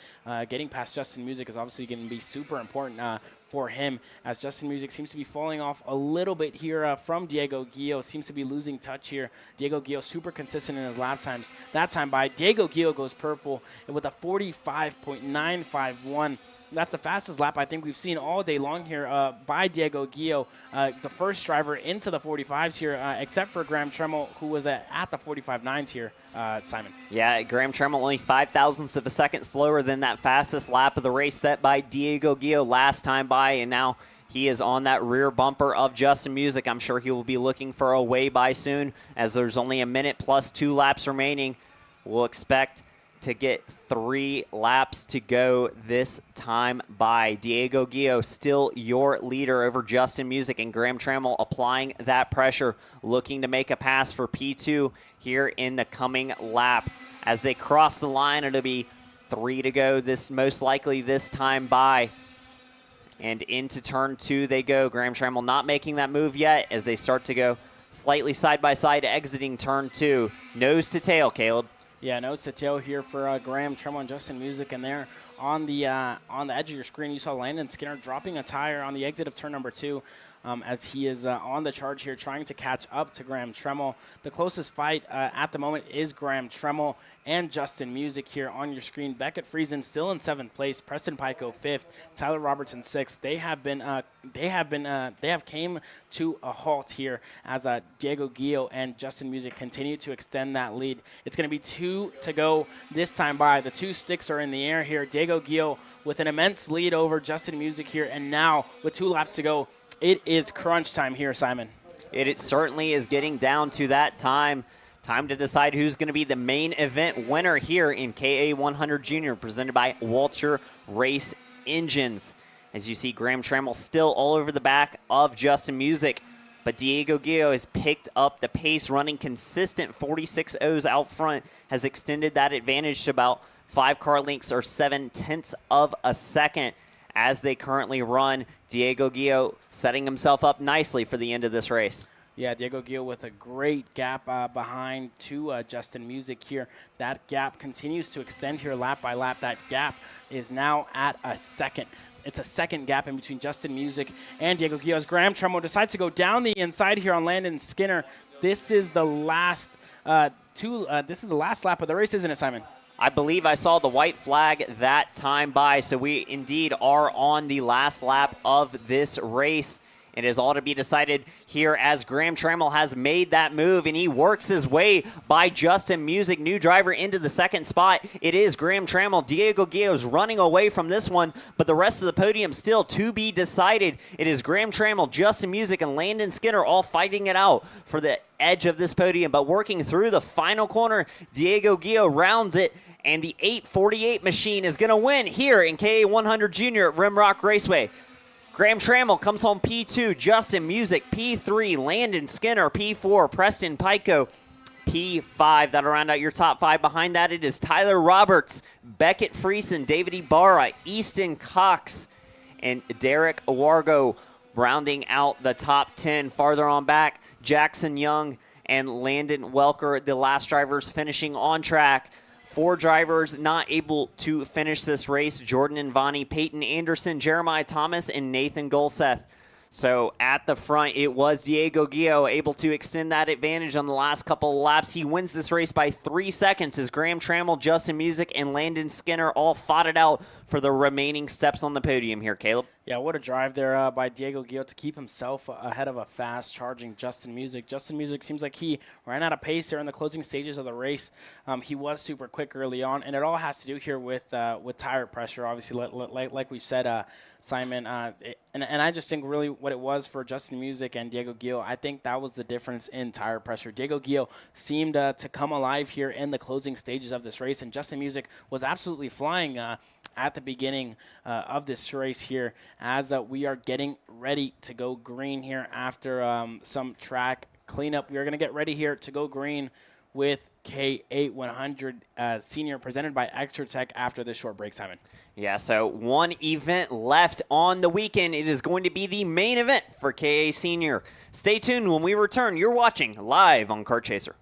getting past Justin Music is obviously going to be super important for him, as Justin Music seems to be falling off a little bit here from Diego Gio. Seems to be losing touch here. Diego Gio super consistent in his lap times. That time by Diego Gio goes purple with a 45.951. That's the fastest lap I think we've seen all day long here by Diego Gio, the first driver into the 45s here, except for Graham Tremmel, who was at the 45.9s here, Simon. Yeah, Graham Tremmel only 0.005 of a second slower than that fastest lap of the race set by Diego Gio last time by, and now he is on that rear bumper of Justin Music. I'm sure he will be looking for a way by soon, as there's only a minute plus 2 laps remaining. We'll expect to get 3 laps to go this time by. Diego Gio still your leader over Justin Music, and Graham Tremmel applying that pressure, looking to make a pass for P2 here in the coming lap. As they cross the line, it'll be 3 to go, this most likely this time by. And into turn 2 they go. Graham Tremmel not making that move yet as they start to go slightly side by side, exiting turn 2. Nose to tail, Caleb. Yeah, nose to tail here for Graham Tremmel and Justin Music, and there on the edge of your screen, you saw Landon Skinner dropping a tire on the exit of turn number 2. As he is on the charge here, trying to catch up to Graham Tremmel. The closest fight at the moment is Graham Tremmel and Justin Music here on your screen. Beckett Friesen still in 7th place, Preston Pico 5th, Tyler Robertson 6th. They have came to a halt here as Diego Gio and Justin Music continue to extend that lead. It's going to be 2 to go this time by. The 2 sticks are in the air here. Diego Gio with an immense lead over Justin Music here, and now with 2 laps to go, it is crunch time here, Simon. It certainly is getting down to that time. Time to decide who's going to be the main event winner here in KA100 Junior, presented by Walter Race Engines. As you see, Graham Tremmel still all over the back of Justin Music, but Diego Gio has picked up the pace, running consistent 46.0s out front, has extended that advantage to about 5 car lengths or 0.7 of a second. As they currently run, Diego Gio setting himself up nicely for the end of this race. Yeah, Diego Gio with a great gap behind to Justin Music here. That gap continues to extend here lap by lap. That gap is now at a second. It's a second gap in between Justin Music and Diego Gio as Graham Tremmel decides to go down the inside here on Landon Skinner. This is the last this is the last lap of the race, isn't it, Simon? I believe I saw the white flag that time by, so we indeed are on the last lap of this race. It is all to be decided here as Graham Tremmel has made that move, and he works his way by Justin Music, new driver, into the 2nd spot. It is Graham Tremmel. Diego Gio's running away from this one, but the rest of the podium still to be decided. It is Graham Tremmel, Justin Music, and Landon Skinner all fighting it out for the edge of this podium, but working through the final corner, Diego Gio rounds it, and the 848 machine is going to win here in KA100 Junior at Rimrock Raceway. Graham Tremmel comes home P2, Justin Music P3, Landon Skinner P4, Preston Pico P5. That'll round out your top 5. Behind that, it is Tyler Roberts, Beckett Friesen, David Ibarra, Easton Cox, and Derek Awargo rounding out the top 10. Farther on back, Jackson Young and Landon Welker, the last drivers finishing on track. 4 drivers not able to finish this race: Jordan and Vonnie, Peyton Anderson, Jeremiah Thomas, and Nathan Golseth. So at the front, it was Diego Gio able to extend that advantage on the last couple of laps. He wins this race by 3 seconds as Graham Tremmel, Justin Music, and Landon Skinner all fought it out for the remaining steps on the podium here, Caleb. Yeah, what a drive there by Diego Gio to keep himself ahead of a fast-charging Justin Music. Justin Music seems like he ran out of pace there in the closing stages of the race. He was super quick early on, and it all has to do here with tire pressure, obviously, like we said, Simon. And I just think really what it was for Justin Music and Diego Gio, I think that was the difference in tire pressure. Diego Gio seemed to come alive here in the closing stages of this race, and Justin Music was absolutely flying at the beginning of this race here as we are getting ready to go green here after some track cleanup. We are going to get ready here to go green with K8 100 Senior, presented by Extra Tech after this short break, Simon. Yeah, so one event left on the weekend. It is going to be the main event for KA Senior. Stay tuned when we return. You're watching live on Kart Chaser.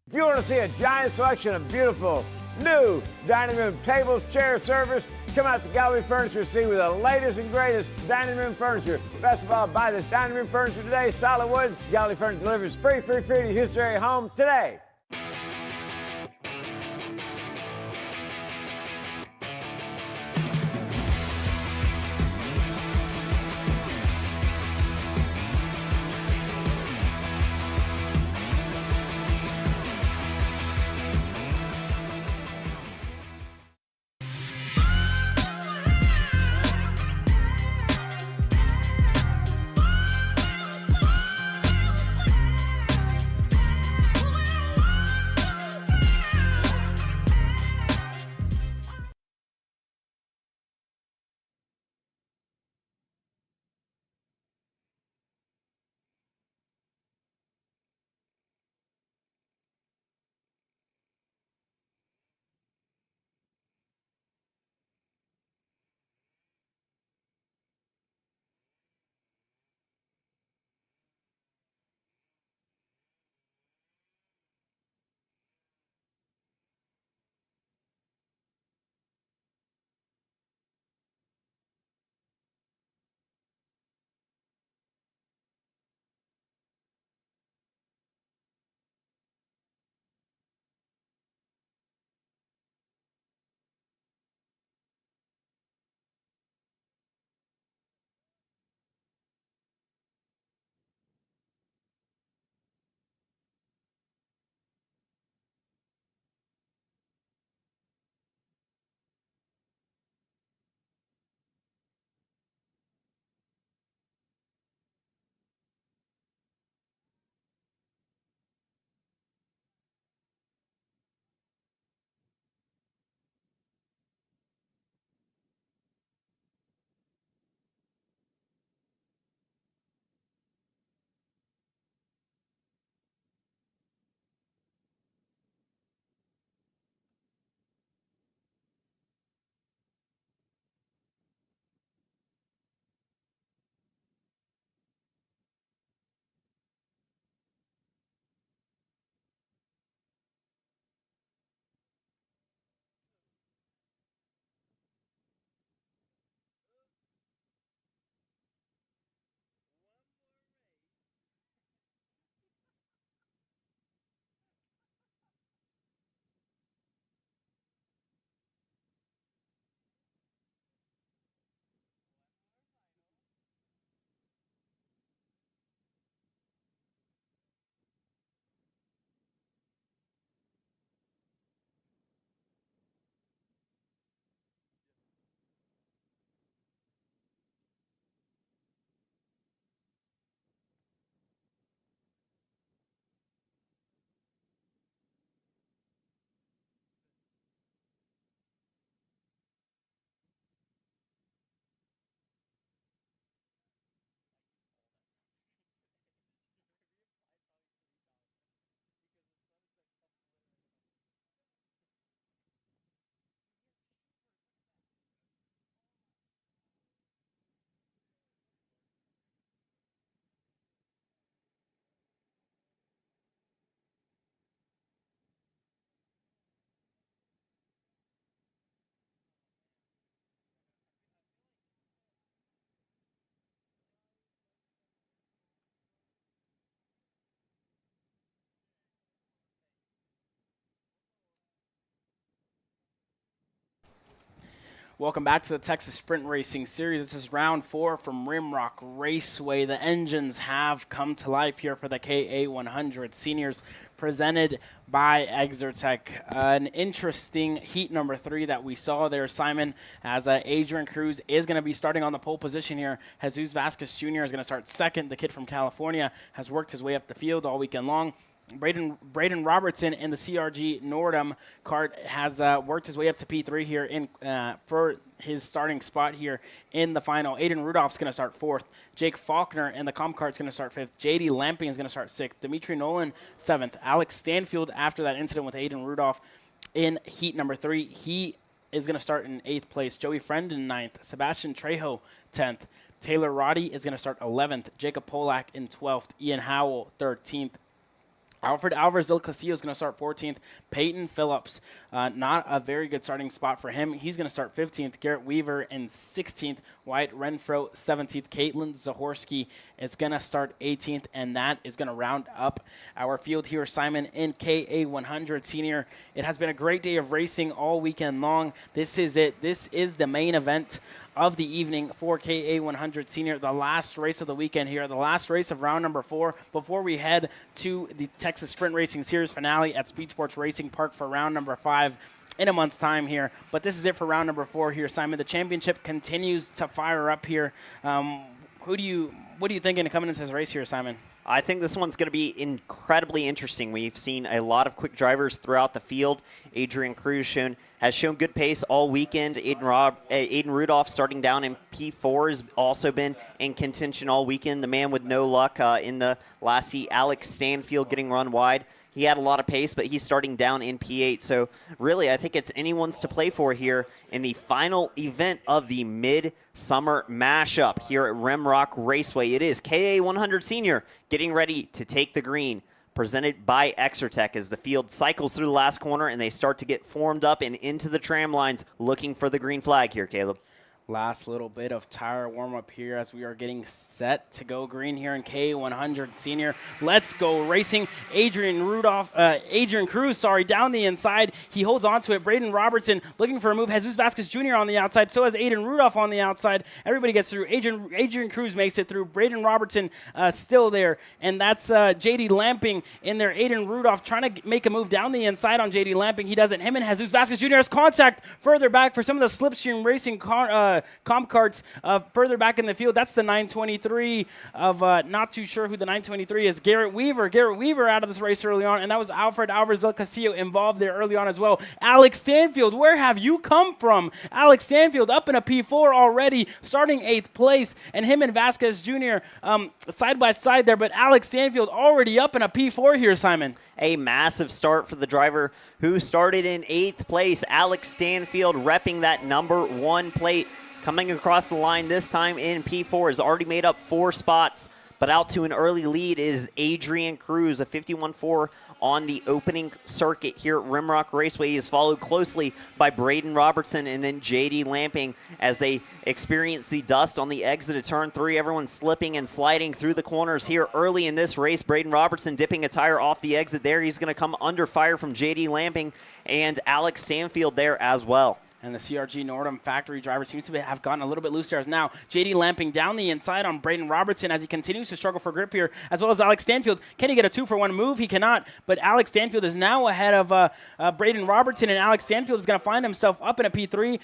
If you want to see a giant selection of beautiful new dining room tables, chairs, servers, come out to Gallery Furniture to see with the latest and greatest dining room furniture. Best of all, buy this dining room furniture today, solid wood. Gallery Furniture delivers free to your Houston area home today. Welcome back to the Texas Sprint Racing Series. This is round 4 from Rimrock Raceway. The engines have come to life here for the KA100 Seniors, presented by Exertech. An interesting heat number 3 that we saw there, Simon, as Adrian Cruz is going to be starting on the pole position here. Jesus Vasquez Jr. is going to start second. The kid from California has worked his way up the field all weekend long. Braden Robertson in the CRG Nordum kart has worked his way up to P3 here in for his starting spot here in the final. Aiden Rudolph's going to start 4th. Jake Faulkner in the comp kart's going to start 5th. JD Lamping is going to start 6th. Dimitri Nolan 7th. Alex Stanfield, after that incident with Aiden Rudolph in heat number 3, he is going to start in 8th place. Joey Friend in 9th. Sebastian Trejo 10th. Taylor Roddy is going to start 11th. Jacob Polak in 12th. Ian Howell 13th. Alfred Alvarez del Castillo is going to start 14th. Peyton Phillips, not a very good starting spot for him. He's going to start 15th. Garrett Weaver in 16th. Wyatt Renfro 17th. Caitlin Zahorski is going to start 18th, and that is going to round up our field here, Simon, in KA100 Senior. It has been a great day of racing all weekend long. This is it. This is the main event of the evening for KA100 Senior, the last race of the weekend here, the last race of round number 4 before we head to the Texas Sprint Racing Series finale at Speed Sports Racing Park for round number 5 in a month's time here. But this is it for round number 4 here, Simon. The championship continues to fire up here. What are you thinking coming into this race here, Simon? I think this one's going to be incredibly interesting. We've seen a lot of quick drivers throughout the field. Adrian Cruz has shown good pace all weekend. Aiden Rudolph starting down in P4 has also been in contention all weekend. The man with no luck in the last heat, Alex Stanfield, getting run wide. He had a lot of pace, but he's starting down in P8. So really, I think it's anyone's to play for here in the final event of the mid-summer mashup here at Rimrock Raceway. It is KA100 Senior getting ready to take the green, presented by Exertech as the field cycles through the last corner and they start to get formed up and into the tram lines looking for the green flag here, Caleb. Last little bit of tire warm-up here as we are getting set to go green here in K100 Senior. Let's go racing. Adrian Cruz, down the inside. He holds on to it. Braden Robertson looking for a move. Jesus Vasquez Jr. on the outside. So has Aiden Rudolph on the outside. Everybody gets through. Adrian Cruz makes it through. Braden Robertson still there. And that's JD Lamping in there. Aiden Rudolph trying to make a move down the inside on JD Lamping. He doesn't. Him and Jesus Vasquez Jr. has contact further back for some of the slipstream racing comp karts further back in the field. That's the 923 of not too sure who the 923 is. Garrett Weaver out of this race early on, and that was Alfred Alvarez del Castillo involved there early on as well. Alex Stanfield, where have you come from? Alex Stanfield up in a P4 already, starting 8th place, and him and Vasquez Jr. Side by side there, but Alex Stanfield already up in a P4 here, Simon. A massive start for the driver who started in 8th place. Alex Stanfield repping that number 1 plate. Coming across the line this time in P4 has already made up 4 spots, but out to an early lead is Adrian Cruz, a 51.4 on the opening circuit here at Rimrock Raceway. He is followed closely by Braden Robertson and then JD Lamping as they experience the dust on the exit of turn 3. Everyone slipping and sliding through the corners here early in this race. Braden Robertson dipping a tire off the exit there. He's going to come under fire from JD Lamping and Alex Stanfield there as well. And the CRG Nordum factory driver seems to have gotten a little bit loose there. Now, JD Lamping down the inside on Braden Robertson as he continues to struggle for grip here, as well as Alex Stanfield. Can he get a 2-for-1 move? He cannot, but Alex Stanfield is now ahead of Braden Robertson, and Alex Stanfield is going to find himself up in a P3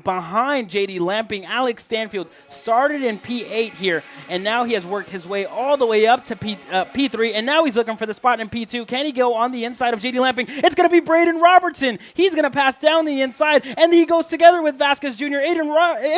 behind JD Lamping. Alex Stanfield started in P8 here, and now he has worked his way all the way up to P3, and now he's looking for the spot in P2. Can he go on the inside of JD Lamping? It's going to be Braden Robertson. He's going to pass down the inside, and he goes together with Vasquez Jr. Aiden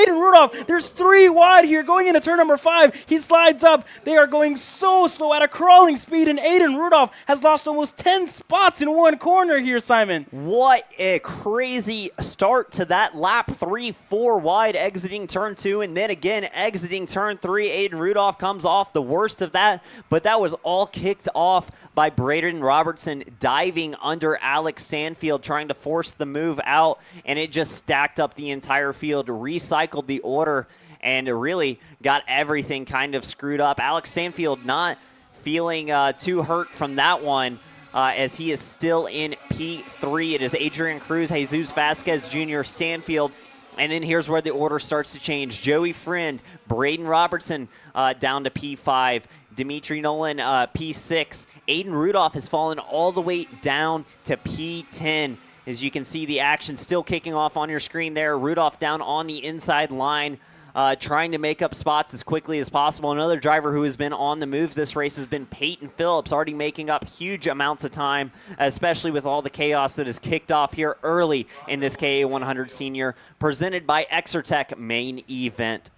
Rudolph. There's 3 wide here going into turn number 5. He slides up. They are going so slow at a crawling speed, and Aiden Rudolph has lost almost 10 spots in one corner here, Simon. What a crazy start to that lap. 3-4 wide exiting turn 2, and then again exiting turn 3. Aiden Rudolph comes off the worst of that, but that was all kicked off by Braden Robertson diving under Alex Stanfield, trying to force the move out, and it just stacked up the entire field, recycled the order, and really got everything kind of screwed up. Alex Stanfield not feeling too hurt from that one as he is still in P3. It is Adrian Cruz, Jesus Vasquez Jr., Stanfield, And then here's where the order starts to change. Joey Friend, Braden Robertson down to P5. Dimitri Nolan, P6. Aiden Rudolph has fallen all the way down to P10. As you can see, the action still kicking off on your screen there. Rudolph down on the inside line, trying to make up spots as quickly as possible. Another driver who has been on the move this race has been Peyton Phillips, already making up huge amounts of time, especially with all the chaos that has kicked off here early in this KA100 Senior, presented by Exertech main event.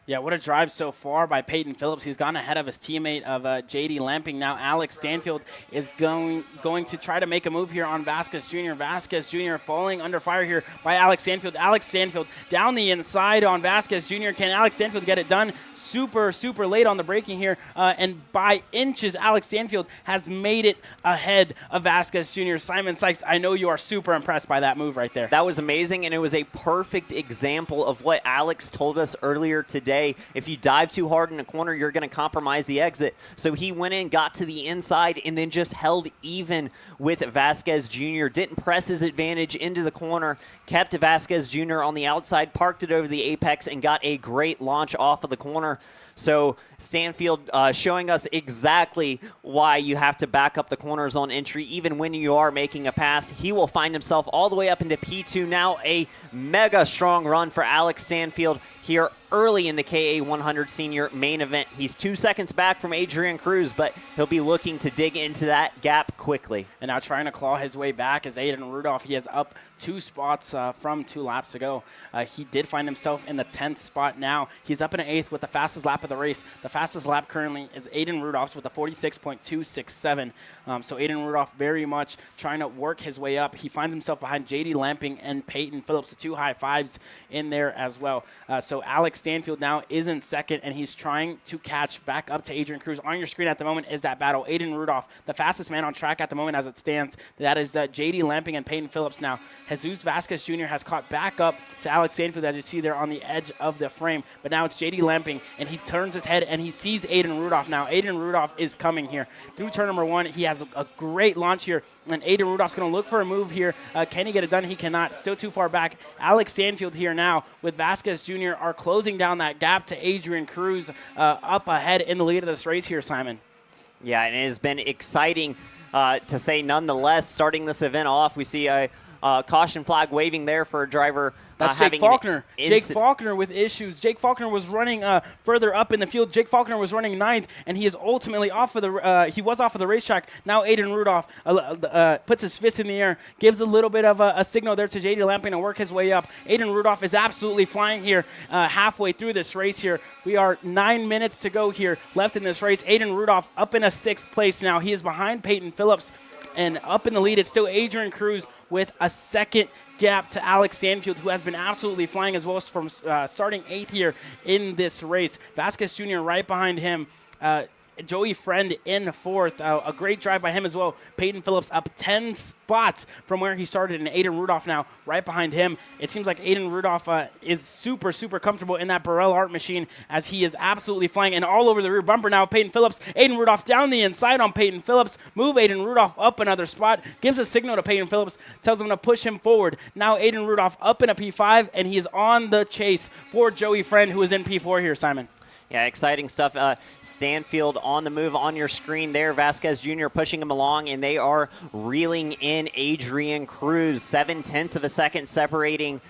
Yeah, what a drive so far by Peyton Phillips. He's gone ahead of his teammate of J.D. Lamping. Now Alex Stanfield is going to try to make a move here on Vasquez Jr. Vasquez Jr. falling under fire here by Alex Stanfield. Alex Stanfield down the inside on Vasquez Jr. Can Alex Stanfield get it done? Super late on the braking here, and by inches, Alex Stanfield has made it ahead of Vasquez Jr. Simon Sykes, I know you are super impressed by that move right there. That was amazing, and it was a perfect example of what Alex told us earlier today. If you dive too hard in a corner, you're going to compromise the exit. So he went in, got to the inside, and then just held even with Vasquez Jr. Didn't press his advantage into the corner, kept Vasquez Jr. on the outside, parked it over the apex, and got a great launch off of the corner. So Stanfield showing us exactly why you have to back up the corners on entry, even when you are making a pass. He will find himself all the way up into P2. Now a mega strong run for Alex Stanfield here early in the KA100 Senior main event. He's 2 seconds back from Adrian Cruz, but he'll be looking to dig into that gap quickly. And now trying to claw his way back is Aiden Rudolph. He is up 2 spots from 2 laps ago. He did find himself in the 10th spot now. He's up in an 8th with the fastest lap of the race. The fastest lap currently is Aiden Rudolph's with a 46.267. So Aiden Rudolph very much trying to work his way up. He finds himself behind J.D. Lamping and Peyton Phillips, the 2 high fives in there as well. So Alex Stanfield now is in second, and he's trying to catch back up to Adrian Cruz. On your screen at the moment is that battle. Aiden Rudolph, the fastest man on track at the moment as it stands. That is J.D. Lamping and Peyton Phillips now. Jesus Vasquez Jr. has caught back up to Alex Stanfield, as you see there on the edge of the frame. But now it's J.D. Lamping, and he turns his head, and he sees Aiden Rudolph now. Aiden Rudolph is coming here. Through turn number 1, he has a great launch here, and Aiden Rudolph's going to look for a move here. Can he get it done? He cannot. Still too far back. Alex Stanfield here now with Vasquez Jr. are closing down that gap to Adrian Cruz up ahead in the lead of this race here, Simon. Yeah, and it has been exciting to say nonetheless. Starting this event off, we see a caution flag waving there for a driver. That's Jake Faulkner. Jake Faulkner with issues. Jake Faulkner was running further up in the field. Jake Faulkner was running 9th, and he is ultimately off of the. He was off of the racetrack. Now Aiden Rudolph puts his fist in the air, gives a little bit of a signal there to J.D. Lamping to work his way up. Aiden Rudolph is absolutely flying here halfway through this race here. We are 9 minutes to go here left in this race. Aiden Rudolph up in a 6th place now. He is behind Peyton Phillips, and up in the lead it's still Adrian Cruz with a second gap to Alex Stanfield, who has been absolutely flying as well as from starting 8th here in this race. Vasquez Jr. right behind him. Joey Friend in 4th. A great drive by him as well. Peyton Phillips up 10 spots from where he started, and Aiden Rudolph now right behind him. It seems like Aiden Rudolph is super comfortable in that Burrell Art machine, as he is absolutely flying and all over the rear bumper now. Peyton Phillips, Aiden Rudolph down the inside on Peyton Phillips. Move Aiden Rudolph up another spot. Gives a signal to Peyton Phillips. Tells him to push him forward. Now Aiden Rudolph up in a P5, and he is on the chase for Joey Friend, who is in P4 here, Simon. Yeah, exciting stuff. Stanfield on the move on your screen there. Vasquez Jr. pushing him along, and they are reeling in Adrian Cruz. 0.7 of a second separating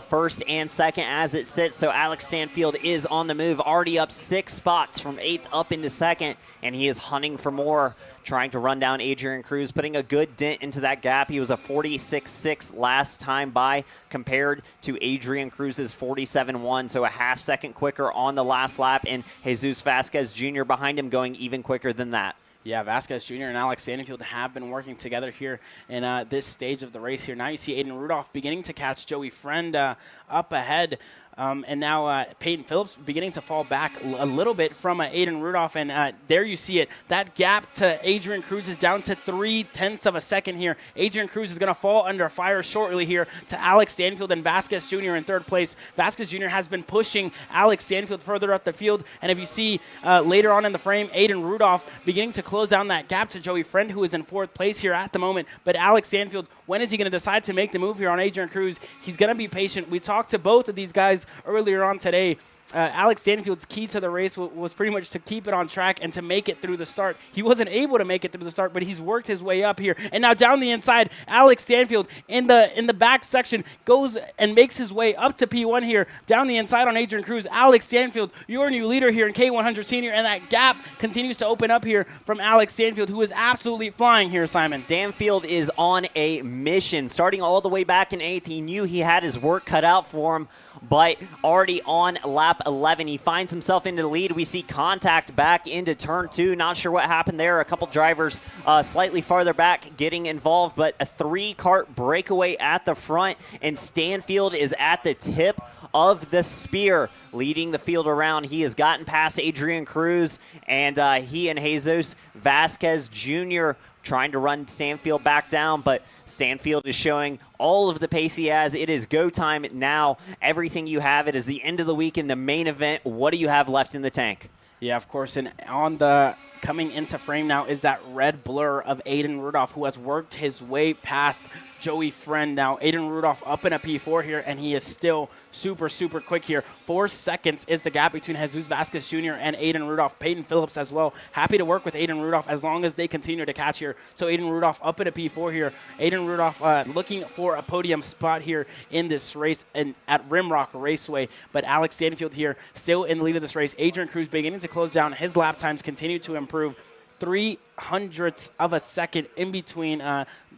first and second as it sits. So Alex Stanfield is on the move, already up 6 spots from 8th up into 2nd, and he is hunting for more, trying to run down Adrian Cruz, putting a good dent into that gap. He was a 46.6 last time by, compared to Adrian Cruz's 47.1, so a half second quicker on the last lap, and Jesus Vasquez Jr. behind him going even quicker than that. Yeah, Vasquez Jr. and Alex Stanfield have been working together here in this stage of the race here. Now you see Aiden Rudolph beginning to catch Joey Friend up ahead. And now Peyton Phillips beginning to fall back a little bit from Aiden Rudolph. And there you see it. That gap to Adrian Cruz is down to 0.3 of a second here. Adrian Cruz is going to fall under fire shortly here to Alex Stanfield and Vasquez Jr. in third place. Vasquez Jr. has been pushing Alex Stanfield further up the field. And if you see later on in the frame, Aiden Rudolph beginning to close down that gap to Joey Friend, who is in fourth place here at the moment. But Alex Stanfield, when is he going to decide to make the move here on Adrian Cruz? He's going to be patient. We talked to both of these guys earlier on today. Alex Stanfield's key to the race was pretty much to keep it on track and to make it through the start. He wasn't able to make it through the start, but he's worked his way up here. And now down the inside, Alex Stanfield in the back section goes and makes his way up to P1 here. Down the inside on Adrian Cruz, Alex Stanfield, your new leader here in K100 Senior, and that gap continues to open up here from Alex Stanfield, who is absolutely flying here, Simon. Stanfield is on a mission. Starting all the way back in 8th, he knew he had his work cut out for him, but already on lap 11, he finds himself into the lead. We see contact back into turn 2. Not sure what happened there. A couple drivers slightly farther back getting involved, but a 3-kart breakaway at the front, and Stanfield is at the tip of the spear, leading the field around. He has gotten past Adrian Cruz, and he and Jesus Vasquez Jr. trying to run Stanfield back down, but Stanfield is showing all of the pace he has. It is go time now. Everything you have. It is the end of the week in the main event. What do you have left in the tank? Yeah, of course. And on the coming into frame now is that red blur of Aiden Rudolph, who has worked his way past Joey Friend. Now, Aiden Rudolph up in a P4 here, and he is still super, super quick here. 4 seconds is the gap between Jesus Vasquez Jr. and Aiden Rudolph. Peyton Phillips as well. Happy to work with Aiden Rudolph as long as they continue to catch here. So Aiden Rudolph up in a P4 here. Aiden Rudolph looking for a podium spot here in this race and at Rimrock Raceway. But Alex Stanfield here still in the lead of this race. Adrian Cruz beginning to close down. His lap times continue to improve. 0.03 of a second in between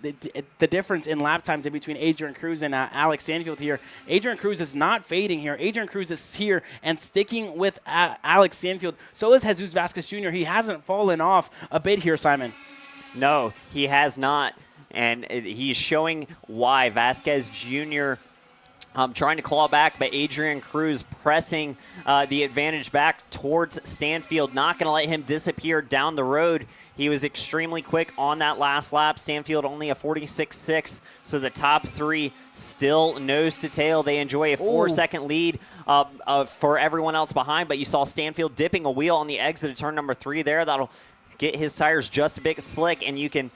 the difference in lap times in between Adrian Cruz and Alex Stanfield here. Adrian Cruz is not fading here. Adrian Cruz is here and sticking with Alex Stanfield. So is Jesus Vasquez Jr. He hasn't fallen off a bit here, Simon. No, he has not, and he's showing why. Vasquez Jr. Trying to claw back, but Adrian Cruz pressing the advantage back towards Stanfield, not going to let him disappear down the road. He was extremely quick on that last lap. Stanfield only a 46.6, so the top 3 still nose to tail. They enjoy a 4-second lead for everyone else behind, but you saw Stanfield dipping a wheel on the exit of turn number 3 there. That'll get his tires just a bit slick, and you can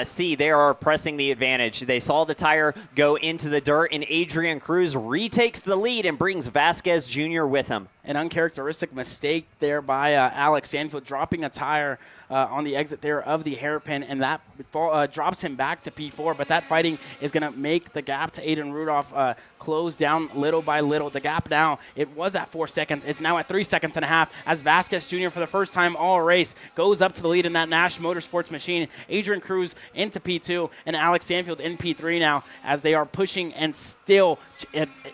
see they are pressing the advantage. They saw the tire go into the dirt, and Adrian Cruz retakes the lead and brings Vasquez Jr. with him. An uncharacteristic mistake there by Alex Stanfield, dropping a tire on the exit there of the hairpin, and that drops him back to P4. But that fighting is going to make the gap to Aiden Rudolph close down little by little. The gap now, it was at 4 seconds. It's now at 3 seconds and a half as Vasquez Jr. for the first time all race goes up to the lead in that Nash Motorsports machine. Adrian Cruz into P2 and Alex Stanfield in P3 now as they are pushing and still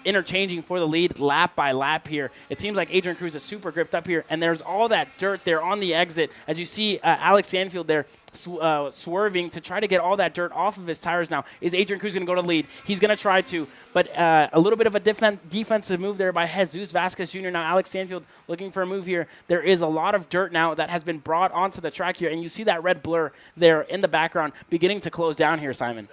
interchanging for the lead lap by lap here. It seems like Adrian Cruz is super gripped up here, and there's all that dirt there on the exit. As you see Alex Stanfield there swerving to try to get all that dirt off of his tires now. Is Adrian Cruz going to go to lead? He's going to try to, but a little bit of a defensive move there by Jesus Vasquez Jr. Now Alex Stanfield looking for a move here. There is a lot of dirt now that has been brought onto the track here, and you see that red blur there in the background beginning to close down here, Simon.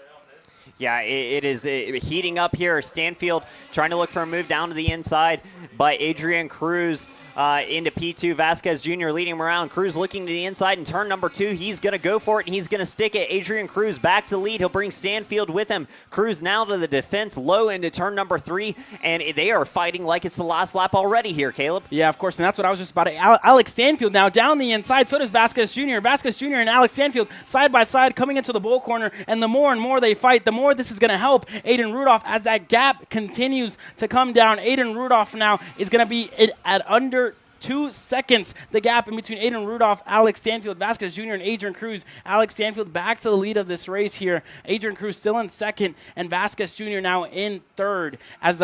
Yeah, it is heating up here. Stanfield trying to look for a move down to the inside, but Adrian Cruz into P2. Vasquez Jr. leading him around. Cruz looking to the inside in turn number 2. He's going to go for it, and he's going to stick it. Adrian Cruz back to lead. He'll bring Stanfield with him. Cruz now to the defense, low into turn number 3, and they are fighting like it's the last lap already here, Caleb. Yeah, of course, and that's what I was just about to. Alex Stanfield now down the inside. So does Vasquez Jr. Vasquez Jr. and Alex Stanfield side by side coming into the bull corner, and the more and more they fight, the more this is going to help Aiden Rudolph as that gap continues to come down. Aiden Rudolph now is going to be at under 2 seconds, the gap in between Aiden Rudolph, Alex Stanfield, Vasquez Jr., and Adrian Cruz. Alex Stanfield back to the lead of this race here. Adrian Cruz still in second, and Vasquez Jr. now in third. As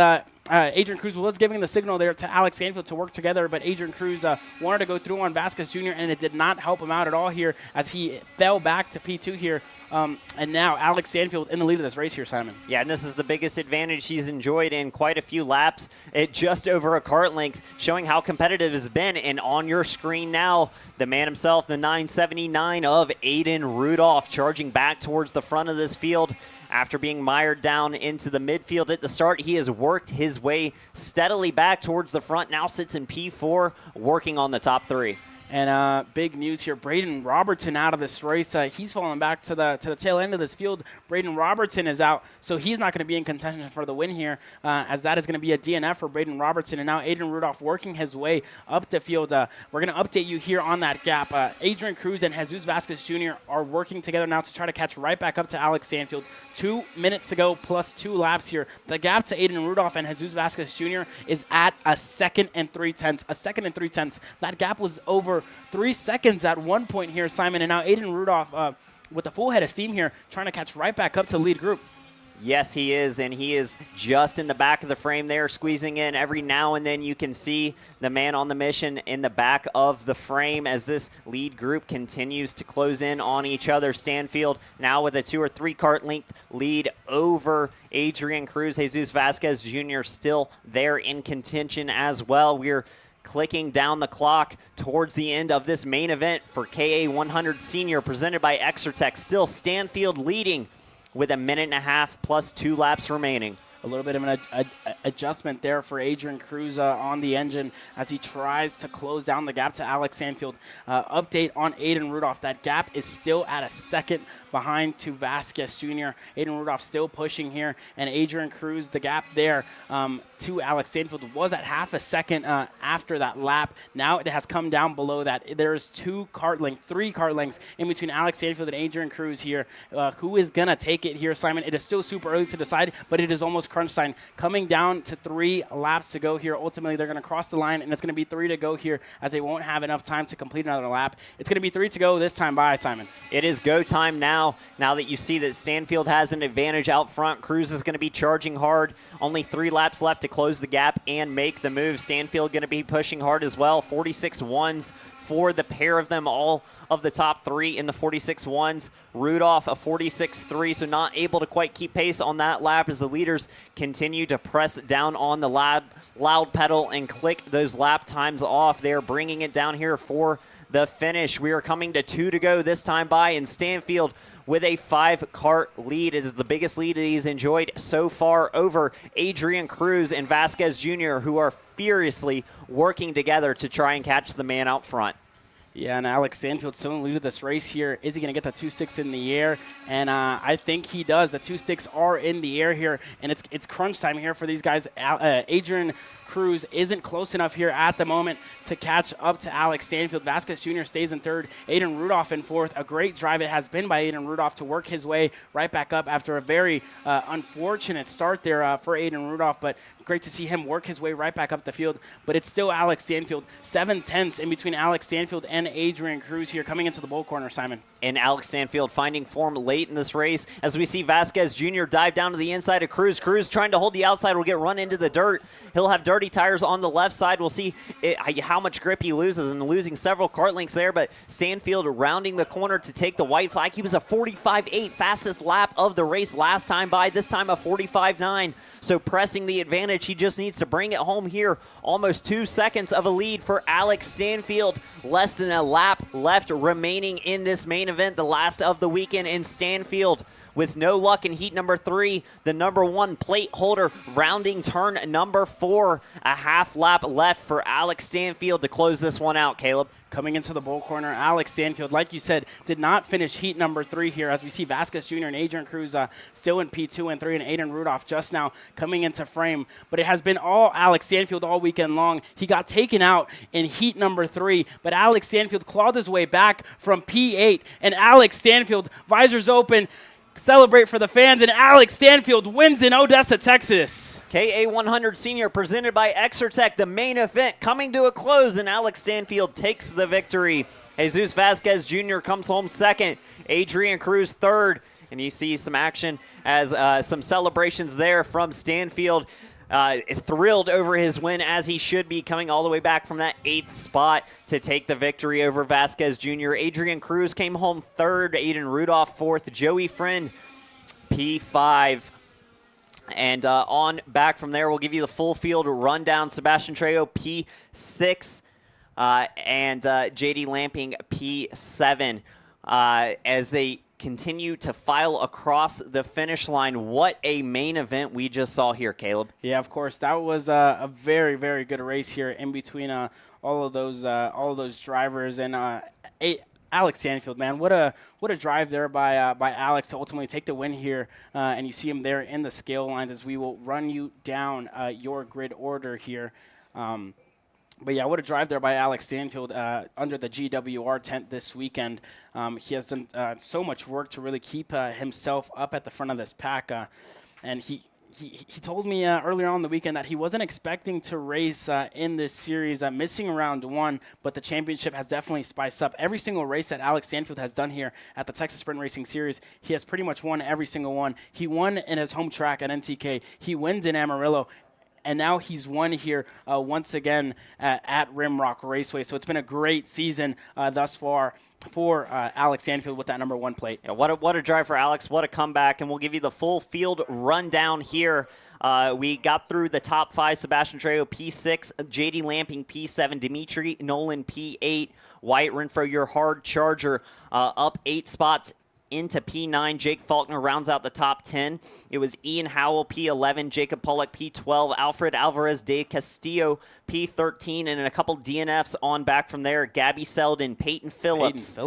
Adrian Cruz was giving the signal there to Alex Stanfield to work together, but Adrian Cruz wanted to go through on Vasquez Jr., and it did not help him out at all here as he fell back to P2 here. And now Alex Stanfield in the lead of this race here, Simon. Yeah, and this is the biggest advantage he's enjoyed in quite a few laps at just over a kart length, showing how competitive it's been. And on your screen now, the man himself, the 979 of Aiden Rudolph, charging back towards the front of this field. After being mired down into the midfield at the start, he has worked his way steadily back towards the front, now sits in P4, working on the top 3. And big news here, Braden Robertson out of this race. He's falling back to the tail end of this field. Braden Robertson is out, so he's not going to be in contention for the win here, as that is going to be a DNF for Braden Robertson. And now Aiden Rudolph working his way up the field. We're going to update you here on that gap. Adrian Cruz and Jesus Vasquez Jr. are working together now to try to catch right back up to Alex Stanfield. 2 minutes to go plus 2 laps here. The gap to Aiden Rudolph and Jesus Vasquez Jr. is at a second and 3/10. A second and 3/10. That gap was over 3 seconds at one point here, Simon, and now Aiden Rudolph with a full head of steam here, trying to catch right back up to the lead group. Yes, he is, and he is just in the back of the frame there, squeezing in. Every now and then you can see the man on the mission in the back of the frame as this lead group continues to close in on each other. Stanfield now with a 2 or 3 kart length lead over Adrian Cruz. Jesus Vasquez Jr. still there in contention as well. We're clicking down the clock towards the end of this main event for KA100 Senior presented by Exertech. Still Stanfield leading with 1.5 minutes plus 2 laps remaining. A little bit of an adjustment there for Adrian Cruz on the engine as he tries to close down the gap to Alex Stanfield. Update on Aiden Rudolph. That gap is still at a second behind to Vasquez Jr. Aiden Rudolph still pushing here, and Adrian Cruz, the gap there to Alex Stanfield was at half a second after that lap. Now it has come down below that. There's 3 kart lengths in between Alex Stanfield and Adrian Cruz here. Who is going to take it here, Simon? It is still super early to decide, but it is almost crunch time. Coming down to 3 laps to go here. Ultimately, they're going to cross the line, and it's going to be 3 to go here as they won't have enough time to complete another lap. It's going to be 3 to go this time by, Simon. It is go time now that you see that Stanfield has an advantage out front. Cruz is going to be charging hard. Only 3 laps left to close the gap and make the move. Stanfield going to be pushing hard as well. 46.1s for the pair of them, all of the top 3 in the 46.1s. Rudolph a 46.3, so not able to quite keep pace on that lap as the leaders continue to press down on the loud pedal and click those lap times off. They're bringing it down here for the finish. We are coming to 2 to go this time by, and Stanfield with a 5 kart lead. It is the biggest lead that he's enjoyed so far over Adrian Cruz and Vasquez Jr., who are furiously working together to try and catch the man out front. Yeah, and Alex Stanfield still in the lead of this race here. Is he going to get the 2.6 in the air? And I think he does. The 2.6 are in the air here, and it's crunch time here for these guys. Adrian Cruz isn't close enough here at the moment to catch up to Alex Stanfield. Vasquez Jr. stays in 3rd. Aiden Rudolph in 4th. A great drive it has been by Aiden Rudolph to work his way right back up after a very unfortunate start there for Aiden Rudolph, but great to see him work his way right back up the field. But it's still Alex Stanfield. 7/10 in between Alex Stanfield and Adrian Cruz here coming into the bull corner, Simon. And Alex Stanfield finding form late in this race as we see Vasquez Jr. dive down to the inside of Cruz. Cruz trying to hold the outside will get run into the dirt. He'll have dirty tires on the left side. We'll see how much grip he loses, and losing several kart lengths there, but Stanfield rounding the corner to take the white flag. He was a 45.8 fastest lap of the race last time by, this time a 45.9. So pressing the advantage, he just needs to bring it home here. Almost 2 seconds of a lead for Alex Stanfield. Less than a lap left remaining in this main event, the last of the weekend, in Stanfield with no luck in heat number 3. The number 1 plate holder rounding turn number 4. A half lap left for Alex Stanfield to close this one out, Caleb. Coming into the bull corner, Alex Stanfield, like you said, did not finish heat number 3 here, as we see Vasquez Jr. and Adrian Cruz still in P2 and 3, and Aiden Rudolph just now coming into frame. But it has been all Alex Stanfield all weekend long. He got taken out in heat number 3, but Alex Stanfield clawed his way back from P8, and Alex Stanfield, visors open, celebrate for the fans, and Alex Stanfield wins in Odessa, Texas. KA100 Senior presented by Exertech, the main event coming to a close, and Alex Stanfield takes the victory. Jesus Vasquez Jr. comes home 2nd, Adrian Cruz 3rd, and you see some action as some celebrations there from Stanfield. thrilled over his win, as he should be, coming all the way back from that 8th spot to take the victory over Vasquez Jr. Adrian Cruz came home 3rd, Aiden Rudolph 4th, Joey Friend P5. And on back from there, we'll give you the full field rundown. Sebastian Trejo P6 and JD Lamping P7 as they continue to file across the finish line. What a main event we just saw here, Caleb. Yeah, of course. That was a very, very good race here in between all of those drivers. And Alex Stanfield, man, what a drive there by Alex to ultimately take the win here. And you see him there in the scale lines as we will run you down your grid order here. But yeah, what a drive there by Alex Stanfield under the GWR tent this weekend. He has done so much work to really keep himself up at the front of this pack. And he told me earlier on the weekend that he wasn't expecting to race in this series, missing round 1, but the championship has definitely spiced up. Every single race that Alex Stanfield has done here at the Texas Sprint Racing Series, he has pretty much won every single one. He won in his home track at NTK. He wins in Amarillo. And now he's won here once again at Rimrock Raceway. So it's been a great season thus far for Alex Stanfield with that number 1 plate. Yeah, what a drive for Alex. What a comeback. And we'll give you the full field rundown here. We got through the top 5. Sebastian Trejo P6, JD Lamping P7, Dimitri Nolan P8, Wyatt Renfro, your hard charger, up 8 spots into P9. Jake Faulkner rounds out the top 10. It was Ian Howell, P11, Jacob Pollock, P12, Alfred Alvarez de Castillo, P13, and a couple DNFs on back from there. Gabby Selden, Peyton Phillips,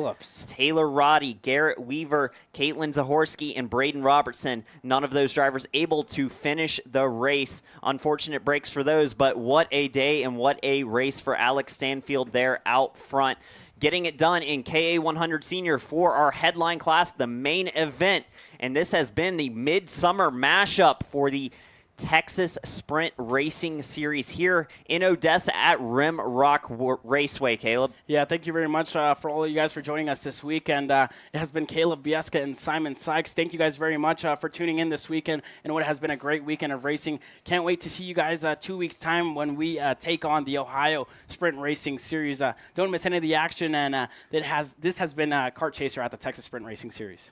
Taylor Roddy, Garrett Weaver, Caitlin Zahorski, and Braden Robertson. None of those drivers able to finish the race. Unfortunate breaks for those, but what a day and what a race for Alex Stanfield there out front. Getting it done in KA100 Senior for our headline class, the main event. And this has been the midsummer mashup for the Texas Sprint Racing Series here in Odessa at Rimrock Raceway. Caleb? Yeah, thank you very much for all of you guys for joining us this weekend. It has been Caleb Bieska and Simon Sykes. Thank you guys very much for tuning in this weekend and what has been a great weekend of racing. Can't wait to see you guys 2 weeks' time when we take on the Ohio Sprint Racing Series. Don't miss any of the action, and this has been Kart Chaser at the Texas Sprint Racing Series.